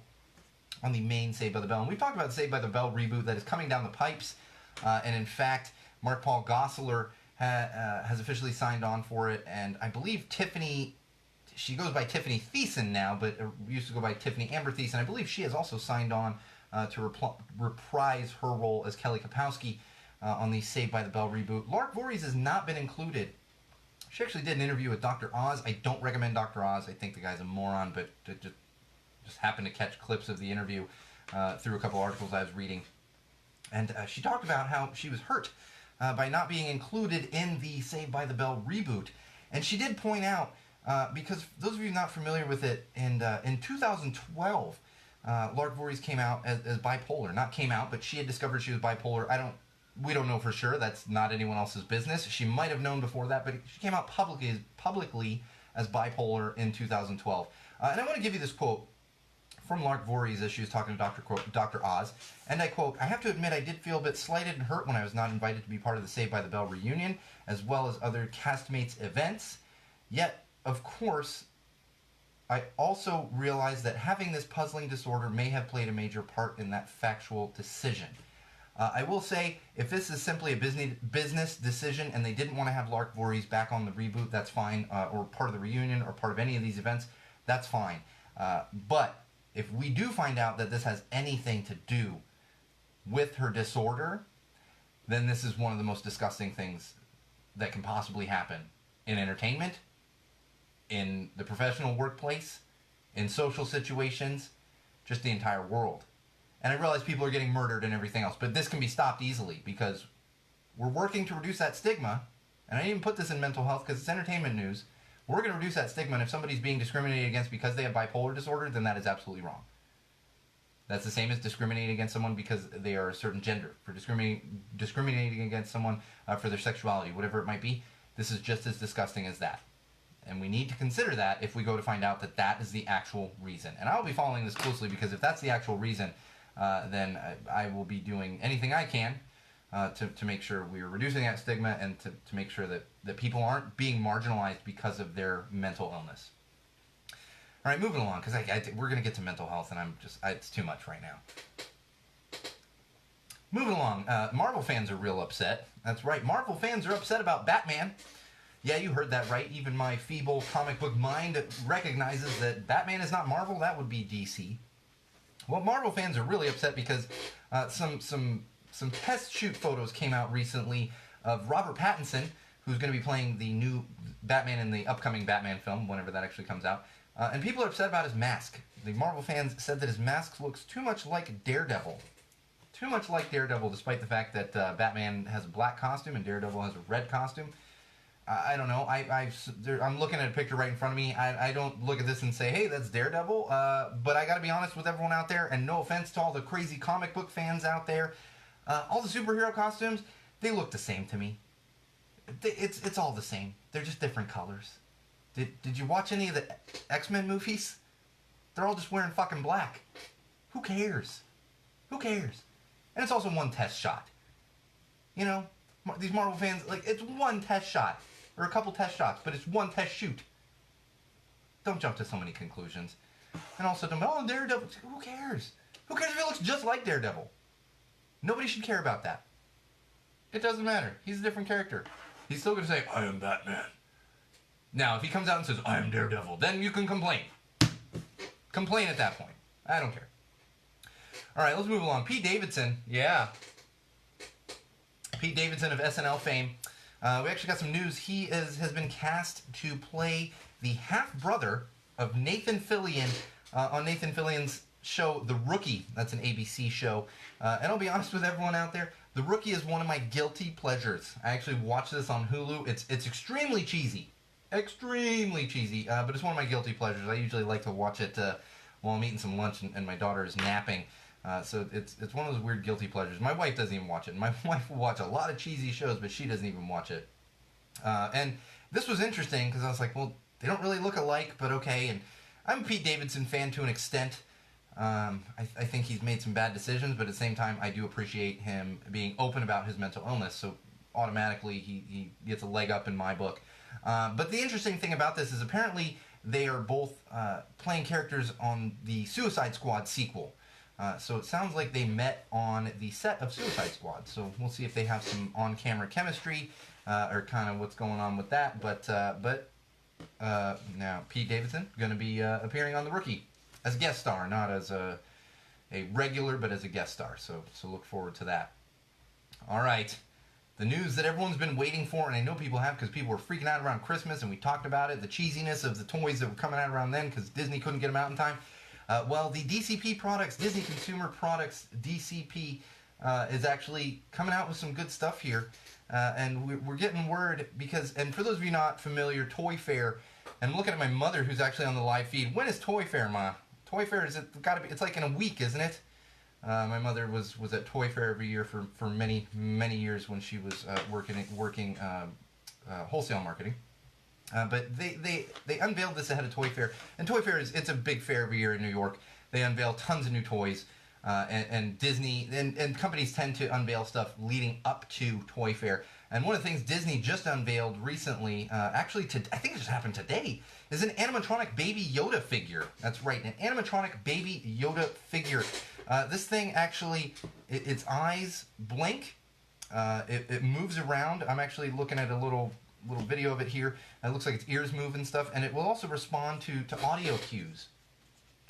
[SPEAKER 1] on the main Saved by the Bell. And we've talked about the Saved by the Bell reboot that is coming down the pipes. And in fact, Mark Paul Gosselaar has officially signed on for it. And I believe Tiffany... She goes by Tiffany Thiessen now, but used to go by Tiffany Amber Thiessen. I believe she has also signed on to reprise her role as Kelly Kapowski on the Saved by the Bell reboot. Lark Voorhees has not been included. She actually did an interview with Dr. Oz. I don't recommend Dr. Oz. I think the guy's a moron, but just happened to catch clips of the interview through a couple articles I was reading. And she talked about how she was hurt by not being included in the Saved by the Bell reboot. And she did point out, because those of you not familiar with it, in 2012, Lark Voorhees came out as bipolar. Not came out, but she had discovered she was bipolar. We don't know for sure. That's not anyone else's business. She might have known before that, but she came out publicly as bipolar in 2012. And I want to give you this quote from Lark Voorhees as she was talking to Dr. Oz. And I quote, "I have to admit I did feel a bit slighted and hurt when I was not invited to be part of the Saved by the Bell reunion, as well as other castmates' events. Yet, of course, I also realized that having this puzzling disorder may have played a major part in that factual decision. I will say, if this is simply a business decision and they didn't want to have Lark Voorhees back on the reboot, that's fine, or part of the reunion, or part of any of these events, that's fine. But if we do find out that this has anything to do with her disorder, then this is one of the most disgusting things that can possibly happen in entertainment, in the professional workplace, in social situations, just the entire world. And I realize people are getting murdered and everything else, but this can be stopped easily because we're working to reduce that stigma. And I didn't even put this in mental health because it's entertainment news. We're going to reduce that stigma, and if somebody's being discriminated against because they have bipolar disorder, then that is absolutely wrong. That's the same as discriminating against someone because they are a certain gender, for discriminating against someone for their sexuality, whatever it might be. This is just as disgusting as that. And we need to consider that if we go to find out that that is the actual reason. And I'll be following this closely because if that's the actual reason, then I will be doing anything I can to make sure we are reducing that stigma and to make sure that people aren't being marginalized because of their mental illness. All right, moving along, because we're going to get to mental health, and it's too much right now. Moving along, Marvel fans are real upset. That's right, Marvel fans are upset about Batman. Yeah, you heard that right. Even my feeble comic book mind recognizes that Batman is not Marvel. That would be DC. Well, Marvel fans are really upset because some test shoot photos came out recently of Robert Pattinson, who's going to be playing the new Batman in the upcoming Batman film, whenever that actually comes out. And people are upset about his mask. The Marvel fans said that his mask looks too much like Daredevil. Too much like Daredevil, despite the fact that Batman has a black costume and Daredevil has a red costume. I don't know. I'm looking at a picture right in front of me. I don't look at this and say, hey, that's Daredevil. But I got to be honest with everyone out there, and no offense to all the crazy comic book fans out there, all the superhero costumes, they look the same to me. It's all the same. They're just different colors. Did you watch any of the X-Men movies? They're all just wearing fucking black. Who cares? Who cares? And it's also one test shot. You know, these Marvel fans, it's one test shot. Or a couple test shots, but it's one test shoot. Don't jump to so many conclusions. And also, Daredevil, who cares? Who cares if he looks just like Daredevil? Nobody should care about that. It doesn't matter. He's a different character. He's still going to say, I am Batman. Now, if he comes out and says, I am Daredevil, then you can complain. Complain at that point. I don't care. All right, let's move along. Pete Davidson, yeah. Pete Davidson of SNL fame. We actually got some news. He has been cast to play the half-brother of Nathan Fillion on Nathan Fillion's show, The Rookie. That's an ABC show. And I'll be honest with everyone out there, The Rookie is one of my guilty pleasures. I actually watched this on Hulu. It's extremely cheesy. Extremely cheesy, but it's one of my guilty pleasures. I usually like to watch it while I'm eating some lunch and my daughter is napping. So it's one of those weird guilty pleasures. My wife doesn't even watch it. My wife will watch a lot of cheesy shows, but she doesn't even watch it. And this was interesting because I was like, well, they don't really look alike, but okay. And I'm a Pete Davidson fan to an extent. I think he's made some bad decisions, but at the same time, I do appreciate him being open about his mental illness. So automatically, he gets a leg up in my book. But the interesting thing about this is apparently they are both playing characters on the Suicide Squad sequel. So it sounds like they met on the set of Suicide Squad. So we'll see if they have some on-camera chemistry or kind of what's going on with that. But now Pete Davidson going to be appearing on The Rookie as a guest star, not as a regular, but as a guest star. So look forward to that. All right. The news that everyone's been waiting for, and I know people have because people were freaking out around Christmas, and we talked about it, the cheesiness of the toys that were coming out around then because Disney couldn't get them out in time. Well, the DCP products, Disney Consumer Products, DCP, is actually coming out with some good stuff here. And we're getting word because, and for those of you not familiar, Toy Fair, and I'm looking at my mother who's actually on the live feed. When is Toy Fair, Ma? Toy Fair, it's like in a week, isn't it? My mother was at Toy Fair every year for many, many years when she was working wholesale marketing. But they unveiled this ahead of Toy Fair, and Toy Fair it's a big fair every year in New York. They unveil tons of new toys, and Disney and companies tend to unveil stuff leading up to Toy Fair. And one of the things Disney just unveiled recently, actually, I think it just happened today, is an animatronic Baby Yoda figure. That's right, an animatronic Baby Yoda figure. This thing actually, its eyes blink. It moves around. I'm actually looking at a little video of it here. It looks like its ears move and stuff, and it will also respond to audio cues.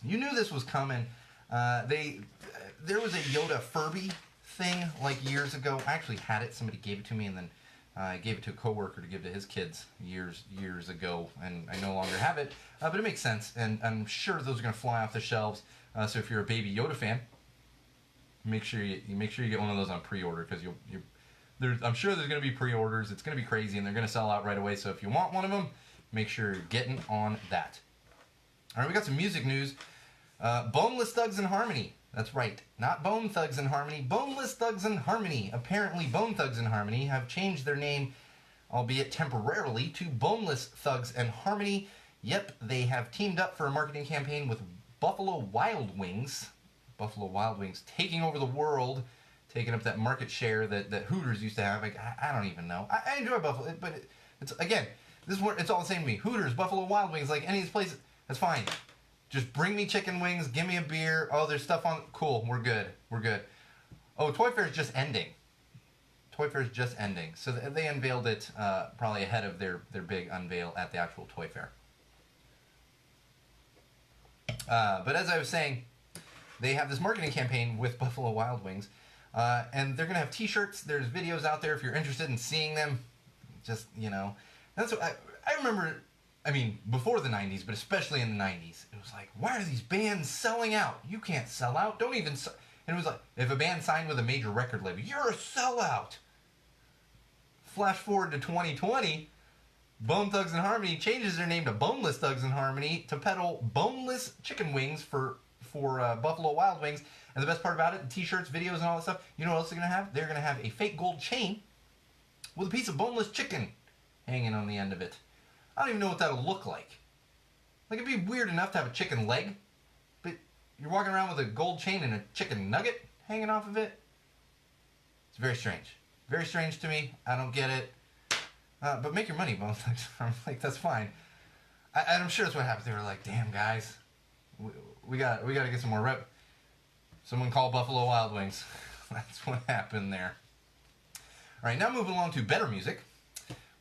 [SPEAKER 1] You knew this was coming. There was a Yoda Furby thing like years ago. I actually had it. Somebody gave it to me, and then I gave it to a coworker to give to his kids years ago, and I no longer have it. But it makes sense, and I'm sure those are going to fly off the shelves. So if you're a Baby Yoda fan, make sure you get one of those on pre-order, because I'm sure there's going to be pre-orders. It's going to be crazy, and they're going to sell out right away. So if you want one of them, make sure you're getting on that. All right, we got some music news. Boneless Thugs and Harmony. That's right, not Bone Thugs and Harmony. Boneless Thugs and Harmony. Apparently, Bone Thugs and Harmony have changed their name, albeit temporarily, to Boneless Thugs and Harmony. Yep, they have teamed up for a marketing campaign with Buffalo Wild Wings. Buffalo Wild Wings taking over the world, taking up that market share that Hooters used to have. Like, I don't even know. I enjoy Buffalo, but it's again, this is where it's all the same to me. Hooters, Buffalo Wild Wings, like any of these places, that's fine. Just bring me chicken wings, give me a beer. Oh, there's stuff on. Cool, we're good. Oh, Toy Fair's just ending. So they unveiled it probably ahead of their big unveil at the actual Toy Fair. But as I was saying, they have this marketing campaign with Buffalo Wild Wings, and they're going to have t-shirts. There's videos out there if you're interested in seeing them. Just, that's what I remember. I mean, before the 90s, but especially in the 90s, it was like, why are these bands selling out? You can't sell out. Don't even... And it was like, if a band signed with a major record label, you're a sellout. Flash forward to 2020, Bone Thugs and Harmony changes their name to Boneless Thugs and Harmony to peddle boneless chicken wings for Buffalo Wild Wings. And the best part about it, the t-shirts, videos, and all that stuff, you know what else they're going to have? They're going to have a fake gold chain with a piece of boneless chicken hanging on the end of it. I don't even know what that'll look like. Like, it'd be weird enough to have a chicken leg, but you're walking around with a gold chain and a chicken nugget hanging off of it? It's very strange. Very strange to me. I don't get it. But make your money, Bone Thugs. I'm like, that's fine. I'm sure that's what happened. They were like, damn, guys, we got to get some more rep. Someone call Buffalo Wild Wings. That's what happened there. All right, now moving along to better music.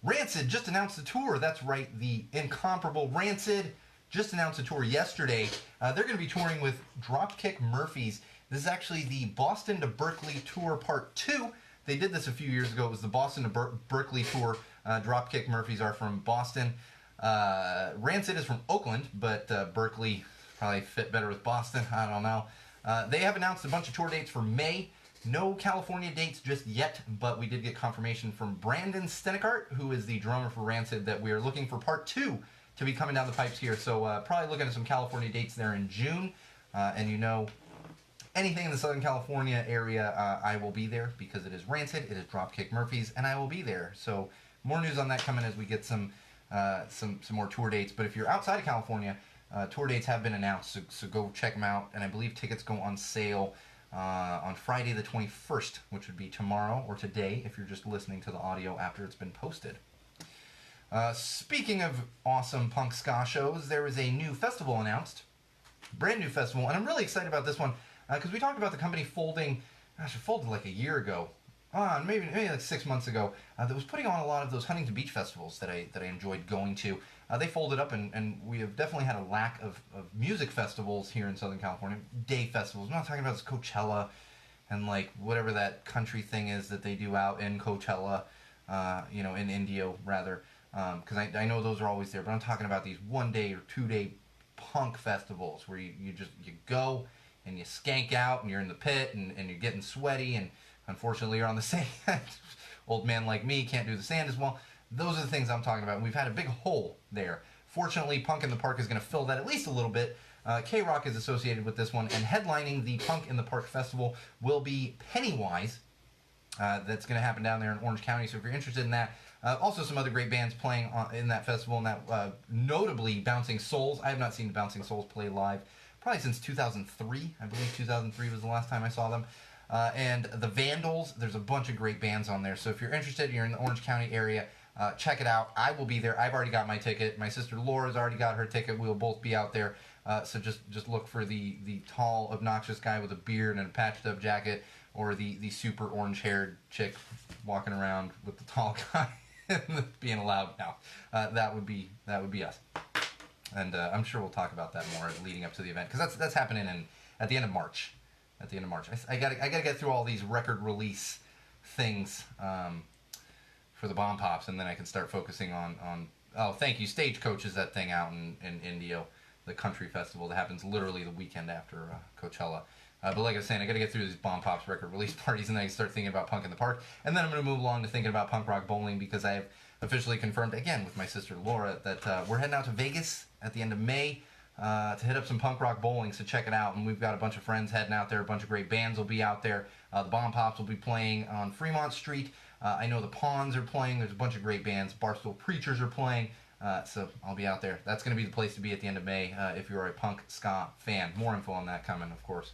[SPEAKER 1] Rancid just announced a tour. That's right, the incomparable Rancid just announced a tour yesterday. They're going to be touring with Dropkick Murphys. This is actually the Boston to Berkeley tour part 2. They did this a few years ago. It was the Boston to Berkeley tour. Dropkick Murphys are from Boston. Rancid is from Oakland, but Berkeley probably fit better with Boston. I don't know. They have announced a bunch of tour dates for May. No California dates just yet, but we did get confirmation from Brandon Stenekart, who is the drummer for Rancid, that we are looking for part 2 to be coming down the pipes here. So probably looking at some California dates there in June. And anything in the Southern California area, I will be there because it is Rancid, it is Dropkick Murphys, and I will be there. So more news on that coming as we get some more tour dates. But if you're outside of California, tour dates have been announced, so go check them out. And I believe tickets go on sale on Friday the 21st, which would be tomorrow or today if you're just listening to the audio after it's been posted. Speaking of awesome punk ska shows, there is a new festival announced. Brand new festival, and I'm really excited about this one because we talked about the company folding. Gosh, it folded like a year ago. Maybe like 6 months ago. That was putting on a lot of those Huntington Beach festivals that I enjoyed going to. They folded up, and we have definitely had a lack of music festivals here in Southern California. Day festivals. I'm not talking about this Coachella and like whatever that country thing is that they do out in Coachella, in India rather. Because I know those are always there, but I'm talking about these 1 day or 2 day punk festivals where you go and you skank out and you're in the pit and you're getting sweaty and unfortunately you're on the sand. Old man like me can't do the sand as well. Those are the things I'm talking about. We've had a big hole there. Fortunately, Punk in the Park is going to fill that at least a little bit. K-Rock is associated with this one, and headlining the Punk in the Park Festival will be Pennywise. That's going to happen down there in Orange County, so if you're interested in that. Also some other great bands playing in that festival, and that notably Bouncing Souls. I have not seen the Bouncing Souls play live probably since 2003. I believe 2003 was the last time I saw them. And the Vandals, there's a bunch of great bands on there. So if you're interested, you're in the Orange County area, check it out. I will be there. I've already got my ticket. My sister Laura's already got her ticket. We'll both be out there. So just look for the tall, obnoxious guy with a beard and a patched up jacket, or the super orange-haired chick walking around with the tall guy being loud now. That would be us. And I'm sure we'll talk about that more leading up to the event, because that's happening at the end of March. At the end of March, I gotta get through all these record release things for the Bomb Pops, and then I can start focusing on. Oh, thank you. Stagecoach is that thing out in Indio, the country festival that happens literally the weekend after Coachella. But like I was saying, I got to get through these Bomb Pops record release parties, and then I can start thinking about Punk in the Park. And then I'm going to move along to thinking about Punk Rock Bowling, because I have officially confirmed, again with my sister Laura, that we're heading out to Vegas at the end of May to hit up some Punk Rock Bowling, so check it out. And we've got a bunch of friends heading out there. A bunch of great bands will be out there. The Bomb Pops will be playing on Fremont Street. I know the Pawns are playing. There's a bunch of great bands. Barstool Preachers are playing. So I'll be out there. That's going to be the place to be at the end of May if you're a punk ska fan. More info on that coming, of course.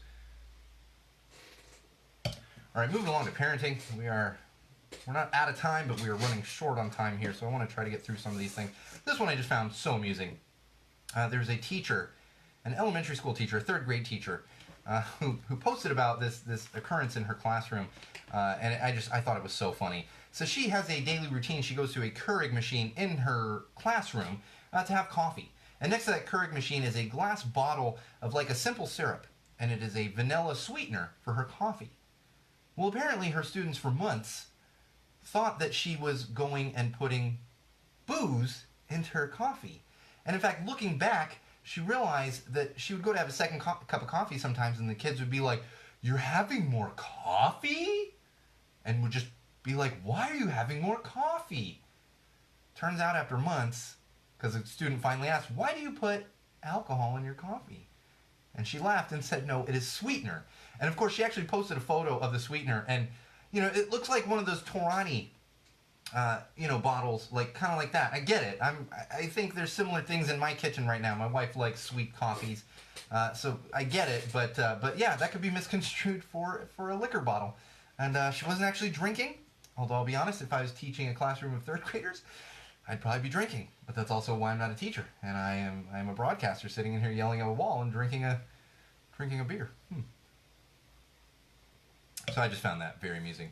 [SPEAKER 1] All right, moving along to parenting. We're not out of time, but we are running short on time here, so I want to try to get through some of these things. This one I just found so amusing. There's a teacher, an elementary school teacher, a third grade teacher, who posted about this occurrence in her classroom, and I thought it was so funny. So she has a daily routine. She goes to a Keurig machine in her classroom to have coffee. And next to that Keurig machine is a glass bottle of like a simple syrup, and it is a vanilla sweetener for her coffee. Well, apparently her students for months thought that she was going and putting booze into her coffee. And in fact, looking back, she realized that she would go to have a second cup of coffee sometimes, and the kids would be like, "You're having more coffee?" And would just be like, "Why are you having more coffee?" Turns out after months, because a student finally asked, "Why do you put alcohol in your coffee?" And she laughed and said, "No, it is sweetener." And of course, she actually posted a photo of the sweetener, and it looks like one of those Torani, bottles, like kind of like that. I get it. I think there's similar things in my kitchen right now. My wife likes sweet coffees, so I get it. But yeah, that could be misconstrued for a liquor bottle. And she wasn't actually drinking. Although I'll be honest, if I was teaching a classroom of third graders, I'd probably be drinking. But that's also why I'm not a teacher, and I am a broadcaster sitting in here yelling at a wall and drinking a beer. So I just found that very amusing.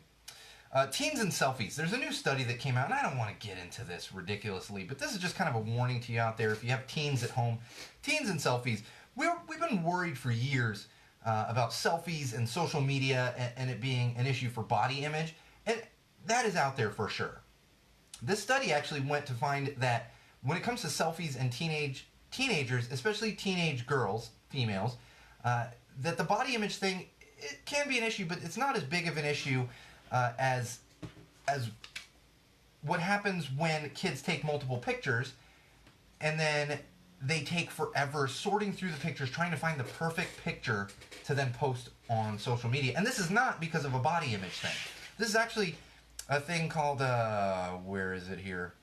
[SPEAKER 1] Teens and selfies. There's a new study that came out, and I don't want to get into this ridiculously, but this is just kind of a warning to you out there if you have teens at home. Teens and selfies. We've been worried for years about selfies and social media and it being an issue for body image, and that is out there for sure. This study actually went to find that when it comes to selfies and teenagers, especially teenage girls, females, that the body image thing, it can be an issue, but it's not as big of an issue as what happens when kids take multiple pictures and then they take forever sorting through the pictures, trying to find the perfect picture to then post on social media. And this is not because of a body image thing. This is actually a thing called, where is it here?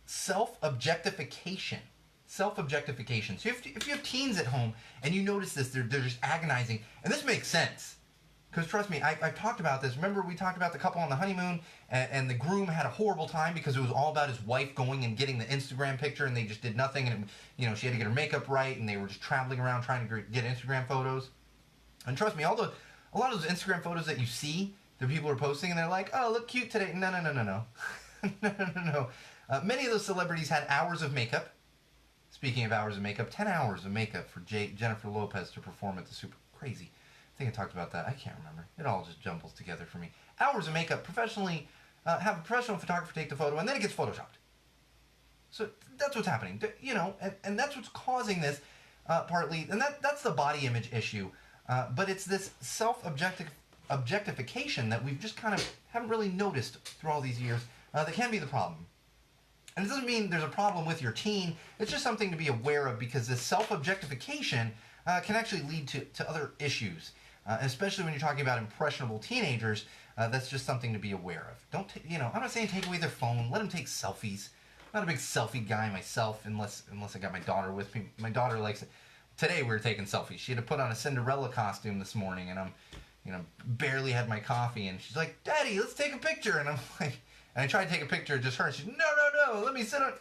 [SPEAKER 1] Self-objectification. Self-objectification. So if you have teens at home and you notice this, they're just agonizing. And this makes sense. Because trust me, I've talked about this. Remember we talked about the couple on the honeymoon and the groom had a horrible time because it was all about his wife going and getting the Instagram picture and they just did nothing. And, she had to get her makeup right and they were just traveling around trying to get Instagram photos. And trust me, a lot of those Instagram photos that you see that people are posting and they're like, "Oh, look cute today." No. No. Many of those celebrities had hours of makeup. Speaking of hours of makeup, 10 hours of makeup for Jennifer Lopez to perform at the Super. Crazy. I think I talked about that. I can't remember. It all just jumbles together for me. Hours of makeup, professionally, have a professional photographer take the photo, and then it gets photoshopped. So that's what's happening, and that's what's causing this partly, and that's the body image issue. But it's this self-objectification that we've just kind of haven't really noticed through all these years that can be the problem. And it doesn't mean there's a problem with your teen. It's just something to be aware of because this self-objectification can actually lead to other issues, especially when you're talking about impressionable teenagers. That's just something to be aware of. I'm not saying take away their phone. Let them take selfies. I'm not a big selfie guy myself, unless I got my daughter with me. My daughter likes it. Today we were taking selfies. She had to put on a Cinderella costume this morning, and I'm barely had my coffee, and she's like, "Daddy, let's take a picture." And I'm like, and I tried to take a picture of just her, and she's, "No, let me sit on."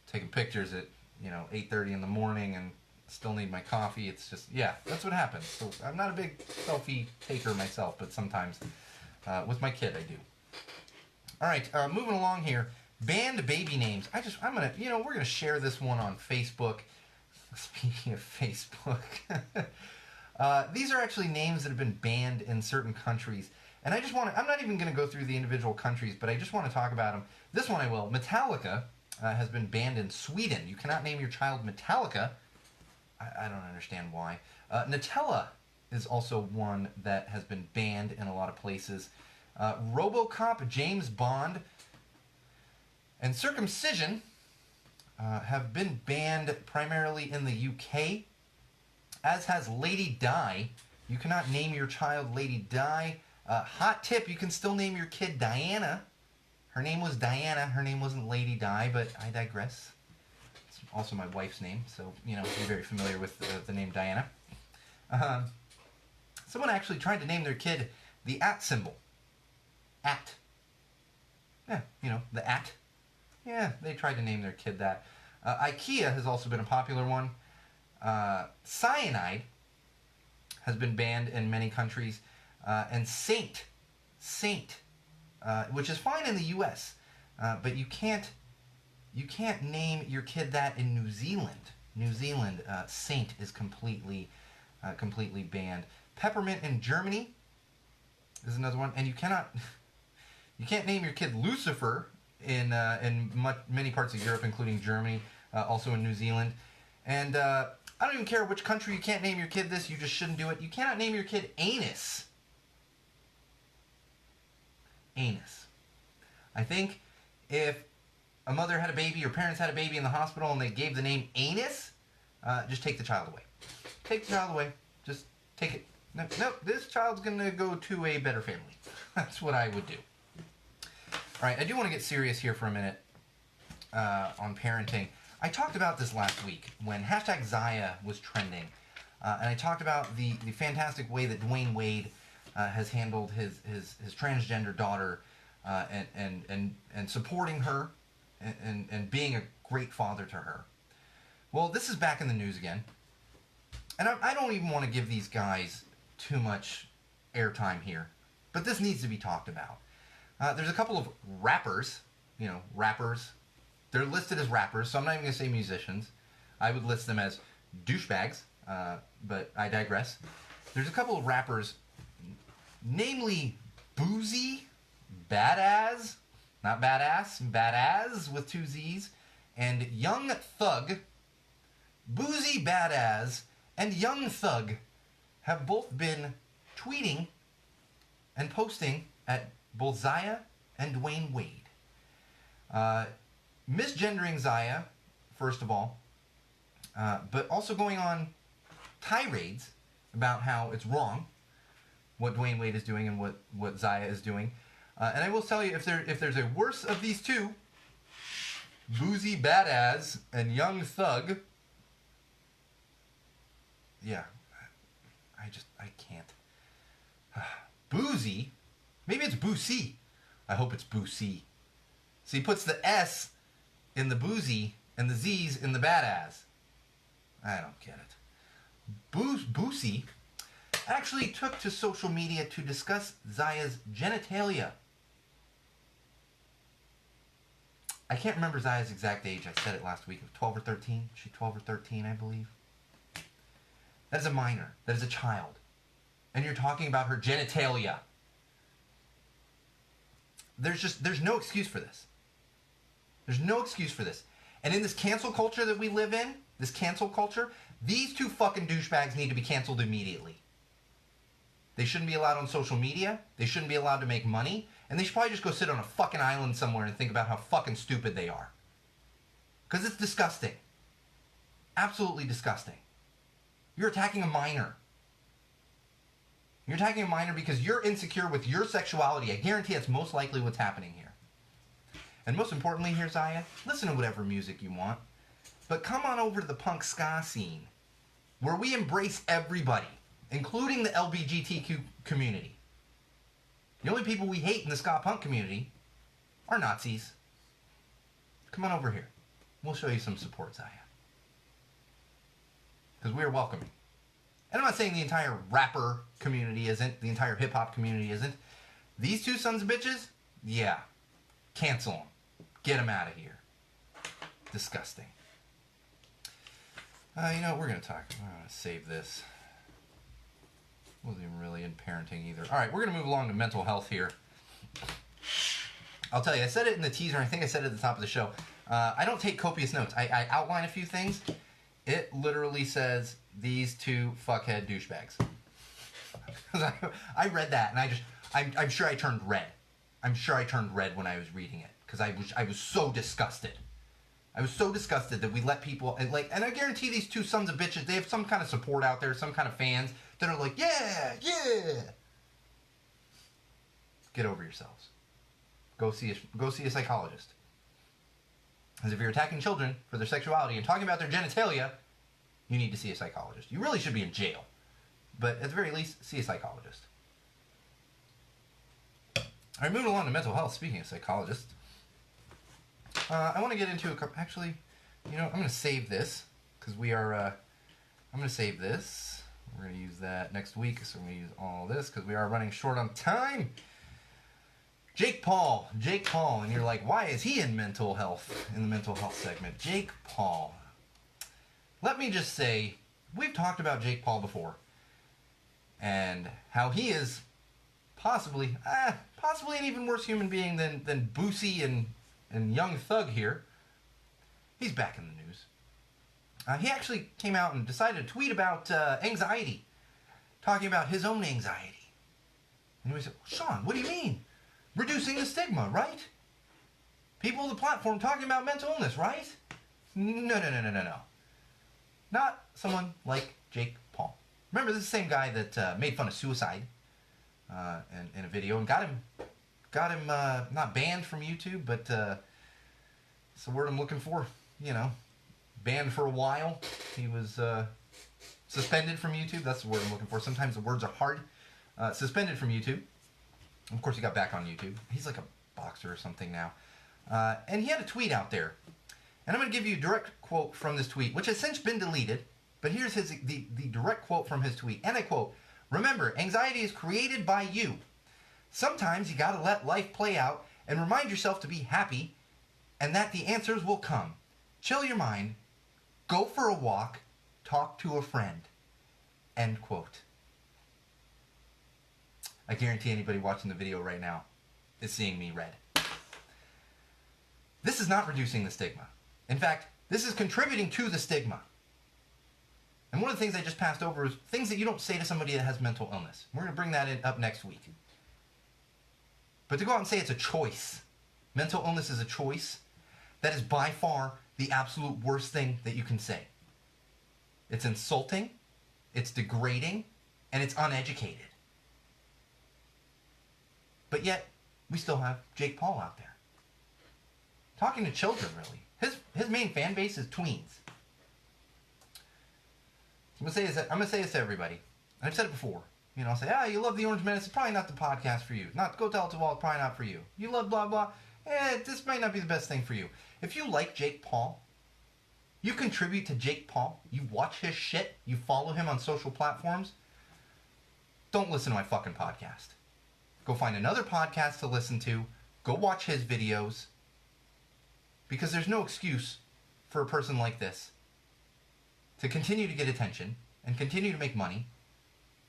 [SPEAKER 1] Taking pictures at 8:30 in the morning, and still need my coffee. It's just, yeah, that's what happens. So I'm not a big selfie taker myself, but sometimes with my kid I do. All right, moving along here. Banned baby names. We're gonna share this one on Facebook. Speaking of Facebook, these are actually names that have been banned in certain countries, and I'm not even gonna go through the individual countries, but I just want to talk about them. This one I will. Metallica has been banned in Sweden. You cannot name your child Metallica. I don't understand why. Nutella is also one that has been banned in a lot of places. RoboCop, James Bond, and circumcision have been banned primarily in the UK, as has Lady Di. You cannot name your child Lady Di. Hot tip, you can still name your kid Diana. Her name was Diana. Her name wasn't Lady Di, but I digress. It's also my wife's name, so, you're very familiar with the name Diana. Someone actually tried to name their kid the @ symbol. At. Yeah, the at. Yeah, they tried to name their kid that. IKEA has also been a popular one. Cyanide has been banned in many countries. And Saint, which is fine in the U.S., but you can't name your kid that in New Zealand. New Zealand, Saint is completely banned. Peppermint in Germany is another one, and you can't name your kid Lucifer in many parts of Europe, including Germany, also in New Zealand. And I don't even care which country you can't name your kid this, you just shouldn't do it. You cannot name your kid Anus. Anus. I think if a mother had a baby or parents had a baby in the hospital and they gave the name Anus, just take the child away. Take the child away. Just take it. No, this child's going to go to a better family. That's what I would do. All right, I do want to get serious here for a minute on parenting. I talked about this last week when hashtag Zaya was trending, and I talked about the fantastic way that Dwayne Wade has handled his transgender daughter and supporting her and being a great father to her. Well, this is back in the news again, and I don't even want to give these guys too much airtime here, but this needs to be talked about. There's a couple of rappers, rappers. They're listed as rappers, so I'm not even going to say musicians. I would list them as douchebags, but I digress. There's a couple of rappers, namely Boozy, Badass, not Badass, Badass with 2 Z's, and Young Thug. Boozy, Badass, and Young Thug have both been tweeting and posting at both Zaya and Dwayne Wade. Misgendering Zaya, first of all, but also going on tirades about how it's wrong what Dwayne Wade is doing and what Zaya is doing. And I will tell you, if there's a worse of these two, Boozy Badass and Young Thug, yeah, I can't. Boozy, maybe it's Boosie. I hope it's Boosie. So he puts the S in the Boozy and the Z's in the Badass. I don't get it. Boosie actually took to social media to discuss Zaya's genitalia. I can't remember Zaya's exact age. I said it last week. 12 or 13. She's 12 or 13, I believe. That is a minor. That is a child. And you're talking about her genitalia. There's no excuse for this. There's no excuse for this. And in this cancel culture that we live in, this cancel culture, these two fucking douchebags need to be canceled immediately. They shouldn't be allowed on social media. They shouldn't be allowed to make money. And they should probably just go sit on a fucking island somewhere and think about how fucking stupid they are. Because it's disgusting. Absolutely disgusting. You're attacking a minor. You're attacking a minor because you're insecure with your sexuality. I guarantee that's most likely what's happening here. And most importantly here, Zaya, listen to whatever music you want. But come on over to the punk ska scene, where we embrace everybody. including the LGBTQ community. The only people we hate in the ska punk community are Nazis. Come on over here. We'll show you some support, Zaya. Because we are welcoming. And I'm not saying the entire rapper community isn't, the entire hip-hop community isn't. These two sons of bitches, yeah. Cancel them. Get them out of here. Disgusting. You know what, we're going to talk. I'm going to save this. Wasn't even really in parenting either. All right, we're going to move along to mental health here. I'll tell you, I said it in the teaser, and I think I said it at the top of the show. I don't take copious notes. I outline a few things. It literally says, these two fuckhead douchebags. I read that, and I'm sure I turned red. I'm sure I turned red when I was reading it, because I was so disgusted. I was so disgusted that we let people, and I guarantee these two sons of bitches, they have some kind of support out there, some kind of fans that are like, yeah, yeah. Get over yourselves. Go see a psychologist. Because if you're attacking children for their sexuality and talking about their genitalia, you need to see a psychologist. You really should be in jail. But at the very least, see a psychologist. All right, moving along to mental health. Speaking of psychologists, I want to get into a couple. Actually, you know, I'm going to save this because we are. I'm going to save this. We're going to use that next week, so we're going to use all this because we are running short on time. Jake Paul, and you're like, why is he in mental health, in the mental health segment? Jake Paul. Let me just say, we've talked about Jake Paul before, and how he is possibly an even worse human being than Boosie and Young Thug here. He's back in the news. He actually came out and decided to tweet about anxiety, talking about his own anxiety. And he said, Sean, what do you mean? Reducing the stigma, right? People with the platform talking about mental illness, right? No. Not someone like Jake Paul. Remember, this is the same guy that made fun of suicide in a video and got him not banned from YouTube, but it's the word I'm looking for. You know, banned for a while. He was suspended from YouTube. That's the word I'm looking for. Sometimes the words are hard. Suspended from YouTube. Of course, he got back on YouTube. He's like a boxer or something now. And he had a tweet out there. And I'm going to give you a direct quote from this tweet, which has since been deleted. But here's the direct quote from his tweet. And I quote, "Remember, anxiety is created by you. Sometimes you got to let life play out and remind yourself to be happy and that the answers will come. Chill your mind. Go for a walk. Talk to a friend." End quote. I guarantee anybody watching the video right now is seeing me red. This is not reducing the stigma. In fact, this is contributing to the stigma. And one of the things I just passed over is things that you don't say to somebody that has mental illness. We're going to bring that up next week. But to go out and say it's a choice, mental illness is a choice, that is by far the absolute worst thing that you can say. It's insulting, it's degrading, and it's uneducated. But yet, we still have Jake Paul out there. Talking to children, really. His main fan base is tweens. I'm going to say this to everybody. And I've said it before. You know, I'll say, you love the Orange Menace. It's probably not the podcast for you. Not Go Tell It to the Wall. It's probably not for you. You love blah, blah. This might not be the best thing for you. If you like Jake Paul, you contribute to Jake Paul, you watch his shit, you follow him on social platforms, don't listen to my fucking podcast. Go find another podcast to listen to. Go watch his videos. Because there's no excuse for a person like this to continue to get attention and continue to make money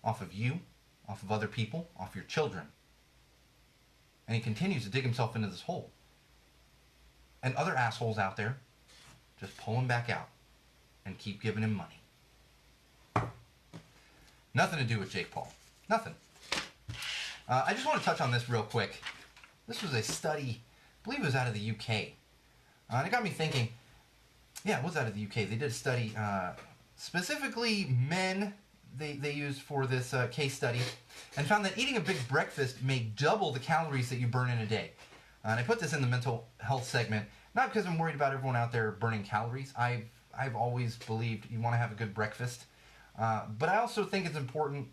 [SPEAKER 1] off of you, off of other people, off your children. And he continues to dig himself into this hole. And other assholes out there just pull him back out and keep giving him money. Nothing to do with Jake Paul. Nothing. I just want to touch on this real quick. This was a study, I believe it was out of the UK. And it got me thinking, yeah, it was out of the UK. They did a study, specifically men they used for this case study, and found that eating a big breakfast may double the calories that you burn in a day. And I put this in the mental health segment, not because I'm worried about everyone out there burning calories. I've always believed you want to have a good breakfast. But I also think it's important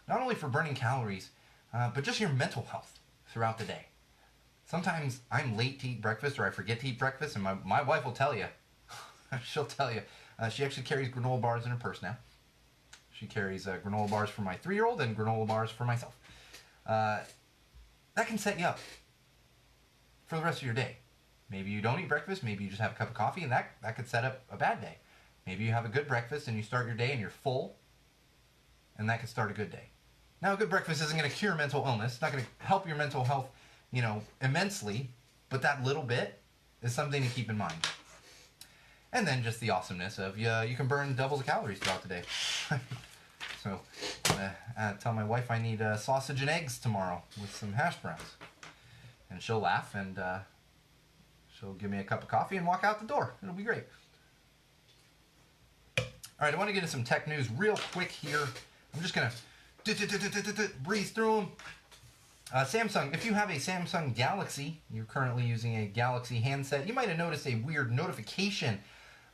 [SPEAKER 1] not only for burning calories, but just your mental health throughout the day. Sometimes I'm late to eat breakfast or I forget to eat breakfast, and my wife will tell you. She'll tell you. She actually carries granola bars in her purse now. She carries granola bars for my 3-year-old and granola bars for myself. That can set you up for the rest of your day. Maybe you don't eat breakfast, maybe you just have a cup of coffee, and that could set up a bad day. Maybe you have a good breakfast and you start your day and you're full, and that could start a good day. Now, a good breakfast isn't going to cure mental illness. It's not going to help your mental health, immensely, but that little bit is something to keep in mind. And then just the awesomeness of you can burn doubles of calories throughout the day. So, tell my wife I need sausage and eggs tomorrow with some hash browns. And she'll laugh and she'll give me a cup of coffee and walk out the door. It'll be great. All right, I want to get into some tech news real quick here. I'm just going to breeze through them. Samsung, if you have a Samsung Galaxy, you're currently using a Galaxy handset, you might have noticed a weird notification.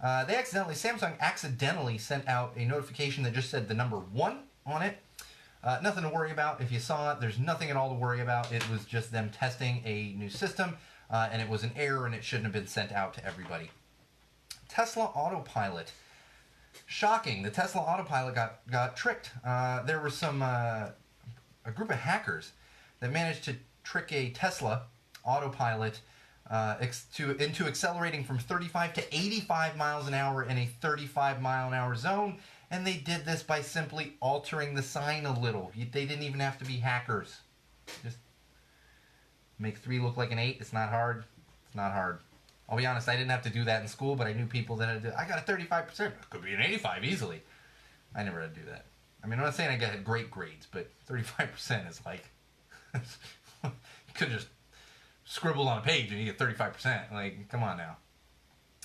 [SPEAKER 1] Samsung accidentally sent out a notification that just said the number 1 on it. Nothing to worry about. If you saw it, there's nothing at all to worry about. It was just them testing a new system, and it was an error, and it shouldn't have been sent out to everybody. Tesla Autopilot. Shocking. The Tesla Autopilot got tricked. There were a group of hackers that managed to trick a Tesla Autopilot into accelerating from 35 to 85 miles an hour in a 35 mile an hour zone. And they did this by simply altering the sign a little. They didn't even have to be hackers. Just make 3 look like an 8. It's not hard. It's not hard. I'll be honest, I didn't have to do that in school, but I knew people that had to. I got a 35%. It could be an 85 easily. I never had to do that. I mean, I'm not saying I got great grades, but 35% is like... you could just scribble on a page and you get 35%. Like, come on now.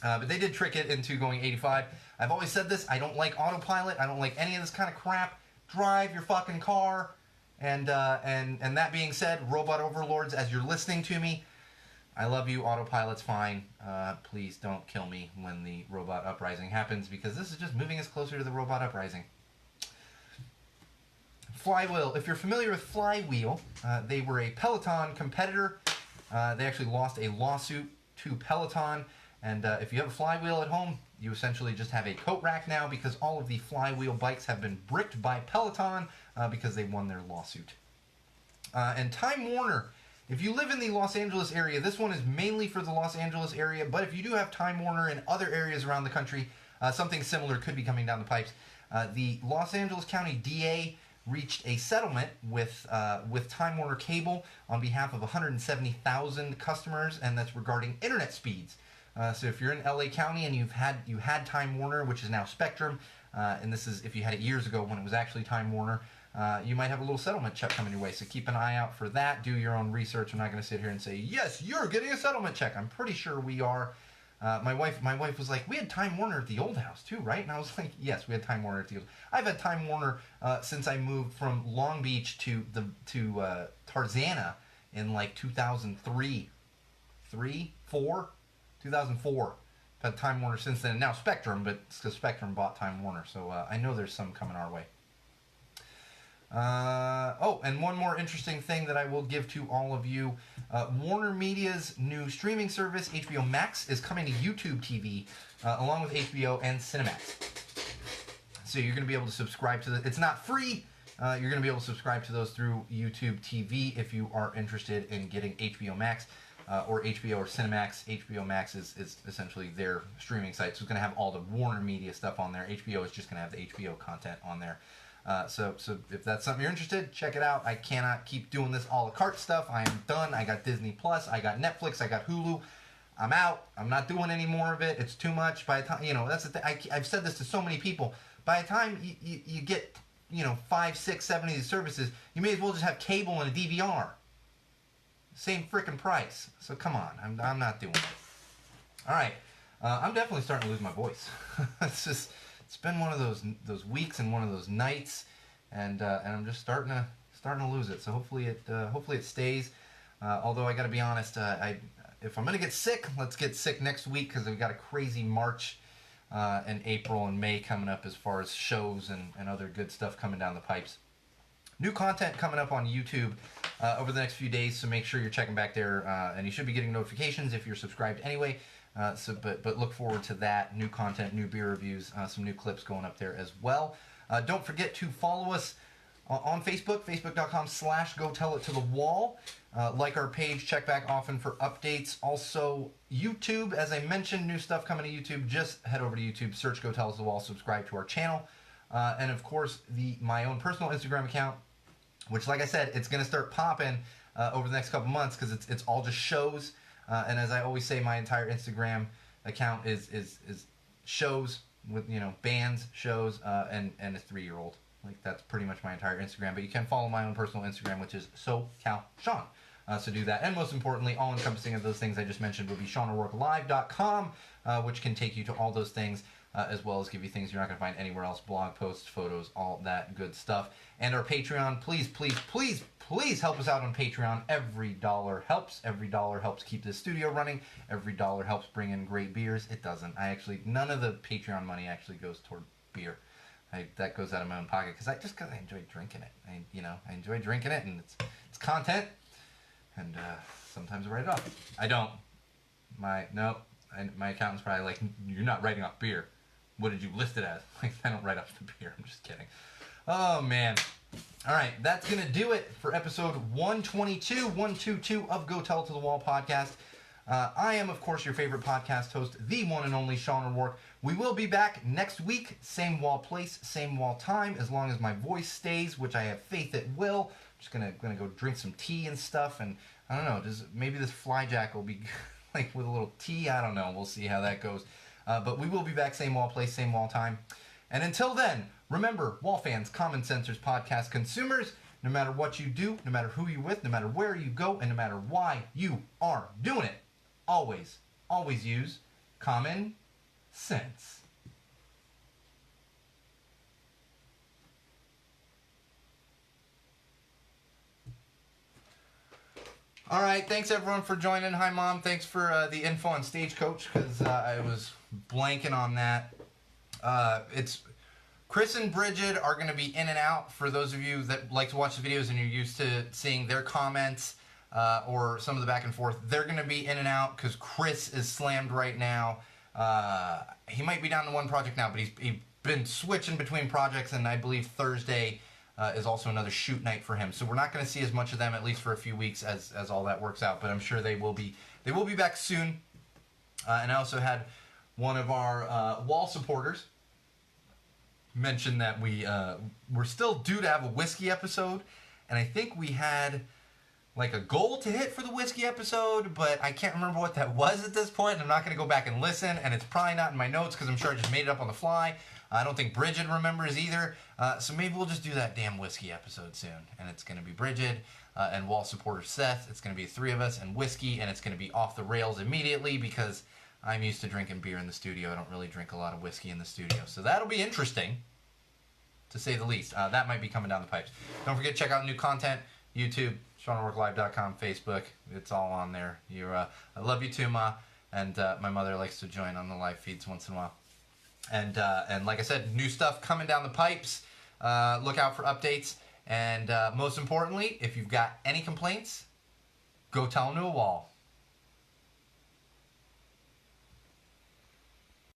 [SPEAKER 1] But they did trick it into going 85. I've always said this. I don't like autopilot. I don't like any of this kind of crap. Drive your fucking car. And that being said, robot overlords, as you're listening to me, I love you. Autopilot's fine. Please don't kill me when the robot uprising happens, because this is just moving us closer to the robot uprising. Flywheel. If you're familiar with Flywheel, they were a Peloton competitor. They actually lost a lawsuit to Peloton. And if you have a Flywheel at home, you essentially just have a coat rack now, because all of the Flywheel bikes have been bricked by Peloton because they won their lawsuit. And Time Warner. If you live in the Los Angeles area, this one is mainly for the Los Angeles area, but if you do have Time Warner in other areas around the country, something similar could be coming down the pipes. The Los Angeles County DA reached a settlement with Time Warner Cable on behalf of 170,000 customers, and that's regarding internet speeds. So if you're in LA County and you had Time Warner, which is now Spectrum, and this is if you had it years ago when it was actually Time Warner, you might have a little settlement check coming your way. So keep an eye out for that. Do your own research. I'm not going to sit here and say, yes, you're getting a settlement check. I'm pretty sure we are. My wife was like, we had Time Warner at the old house too, right? And I was like, yes, we had Time Warner at the old house. I've had Time Warner since I moved from Long Beach to Tarzana in like 2003, 2004. I've had Time Warner since then. And now Spectrum, but it's because Spectrum bought Time Warner. So I know there's some coming our way. And one more interesting thing that I will give to all of you. Warner Media's new streaming service, HBO Max, is coming to YouTube TV, along with HBO and Cinemax. So you're going to be able to subscribe to it's not free. You're going to be able to subscribe to those through YouTube TV if you are interested in getting HBO Max, or HBO or Cinemax. HBO Max is essentially their streaming site, so it's going to have all the Warner Media stuff on there. HBO is just going to have the HBO content on there. So if that's something you're interested, check it out. I cannot keep doing this a la carte stuff. I am done. I got Disney Plus. I got Netflix. I got Hulu. I'm out. I'm not doing any more of it. It's too much. By the time, that's the thing. I've said this to so many people. By the time you get, 5, 6, 7 of these services, you may as well just have cable and a DVR. Same freaking price. So come on. I'm not doing it. All right. I'm definitely starting to lose my voice. It's been one of those weeks and one of those nights, and I'm just starting to lose it. So hopefully it stays. Although I got to be honest, if I'm gonna get sick, let's get sick next week, because we've got a crazy March and April and May coming up as far as shows and other good stuff coming down the pipes. New content coming up on YouTube over the next few days, so make sure you're checking back there, and you should be getting notifications if you're subscribed anyway. But look forward to that. New content, new beer reviews, some new clips going up there as well. Don't forget to follow us on Facebook, facebook.com/GoTellItToTheWall. Like our page, check back often for updates. Also, YouTube, as I mentioned, new stuff coming to YouTube. Just head over to YouTube, search Go Tell It to the Wall, subscribe to our channel. And of course, my own personal Instagram account, which, like I said, it's going to start popping over the next couple months because it's all just shows. And as I always say, my entire Instagram account is shows with, bands, shows, and a 3-year-old. Like, that's pretty much my entire Instagram. But you can follow my own personal Instagram, which is SoCalSean. So do that. And most importantly, all encompassing of those things I just mentioned would be SeanO'RourkeLive.com, which can take you to all those things, as well as give you things you're not going to find anywhere else, blog posts, photos, all that good stuff. And our Patreon, please, please, please, please help us out on Patreon. Every dollar helps. Every dollar helps keep this studio running. Every dollar helps bring in great beers. It doesn't. None of the Patreon money actually goes toward beer. That goes out of my own pocket because I enjoy drinking it. I enjoy drinking it, and it's content. And sometimes I write it off. I don't. My accountant's probably like, you're not writing off beer. What did you list it as? Like, I don't write off the beer. I'm just kidding. Oh, man. All right, that's going to do it for episode 122 of Go Tell It to the Wall podcast. I am, of course, your favorite podcast host, the one and only Sean O'Rourke. We will be back next week, same wall place, same wall time, as long as my voice stays, which I have faith it will. I'm just gonna go drink some tea and stuff, and I don't know, maybe this fly jack will be like with a little tea. I don't know. We'll see how that goes. But we will be back, same wall place, same wall time. And until then, remember, wall fans, common sensors, podcast consumers, no matter what you do, no matter who you're with, no matter where you go, and no matter why you are doing it, always, always use common sense. All right, thanks everyone for joining. Hi, Mom. Thanks for the info on Stagecoach, because I was blanking on that. It's Chris and Bridget are going to be in and out. For those of you that like to watch the videos and you're used to seeing their comments or some of the back and forth, they're going to be in and out because Chris is slammed right now. He might be down to one project now, but he's been switching between projects, and I believe Thursday is also another shoot night for him. So we're not going to see as much of them, at least for a few weeks, as all that works out. But I'm sure they will be back soon. And I also had one of our wall supporters mention that we're still due to have a whiskey episode, and I think we had like a goal to hit for the whiskey episode, but I can't remember what that was at this point, and I'm not going to go back and listen, and it's probably not in my notes because I'm sure I just made it up on the fly. I don't think Bridget remembers either, so maybe we'll just do that damn whiskey episode soon, and it's going to be Bridget and wall supporter Seth. It's going to be 3 of us and whiskey, and it's going to be off the rails immediately because I'm used to drinking beer in the studio. I don't really drink a lot of whiskey in the studio, so that'll be interesting, to say the least. That might be coming down the pipes. Don't forget to check out new content, YouTube, SeanO'RourkeLive.com, Facebook. It's all on there. I love you too, Ma. And my mother likes to join on the live feeds once in a while. And like I said, new stuff coming down the pipes. Look out for updates. And most importantly, if you've got any complaints, go tell them to a wall.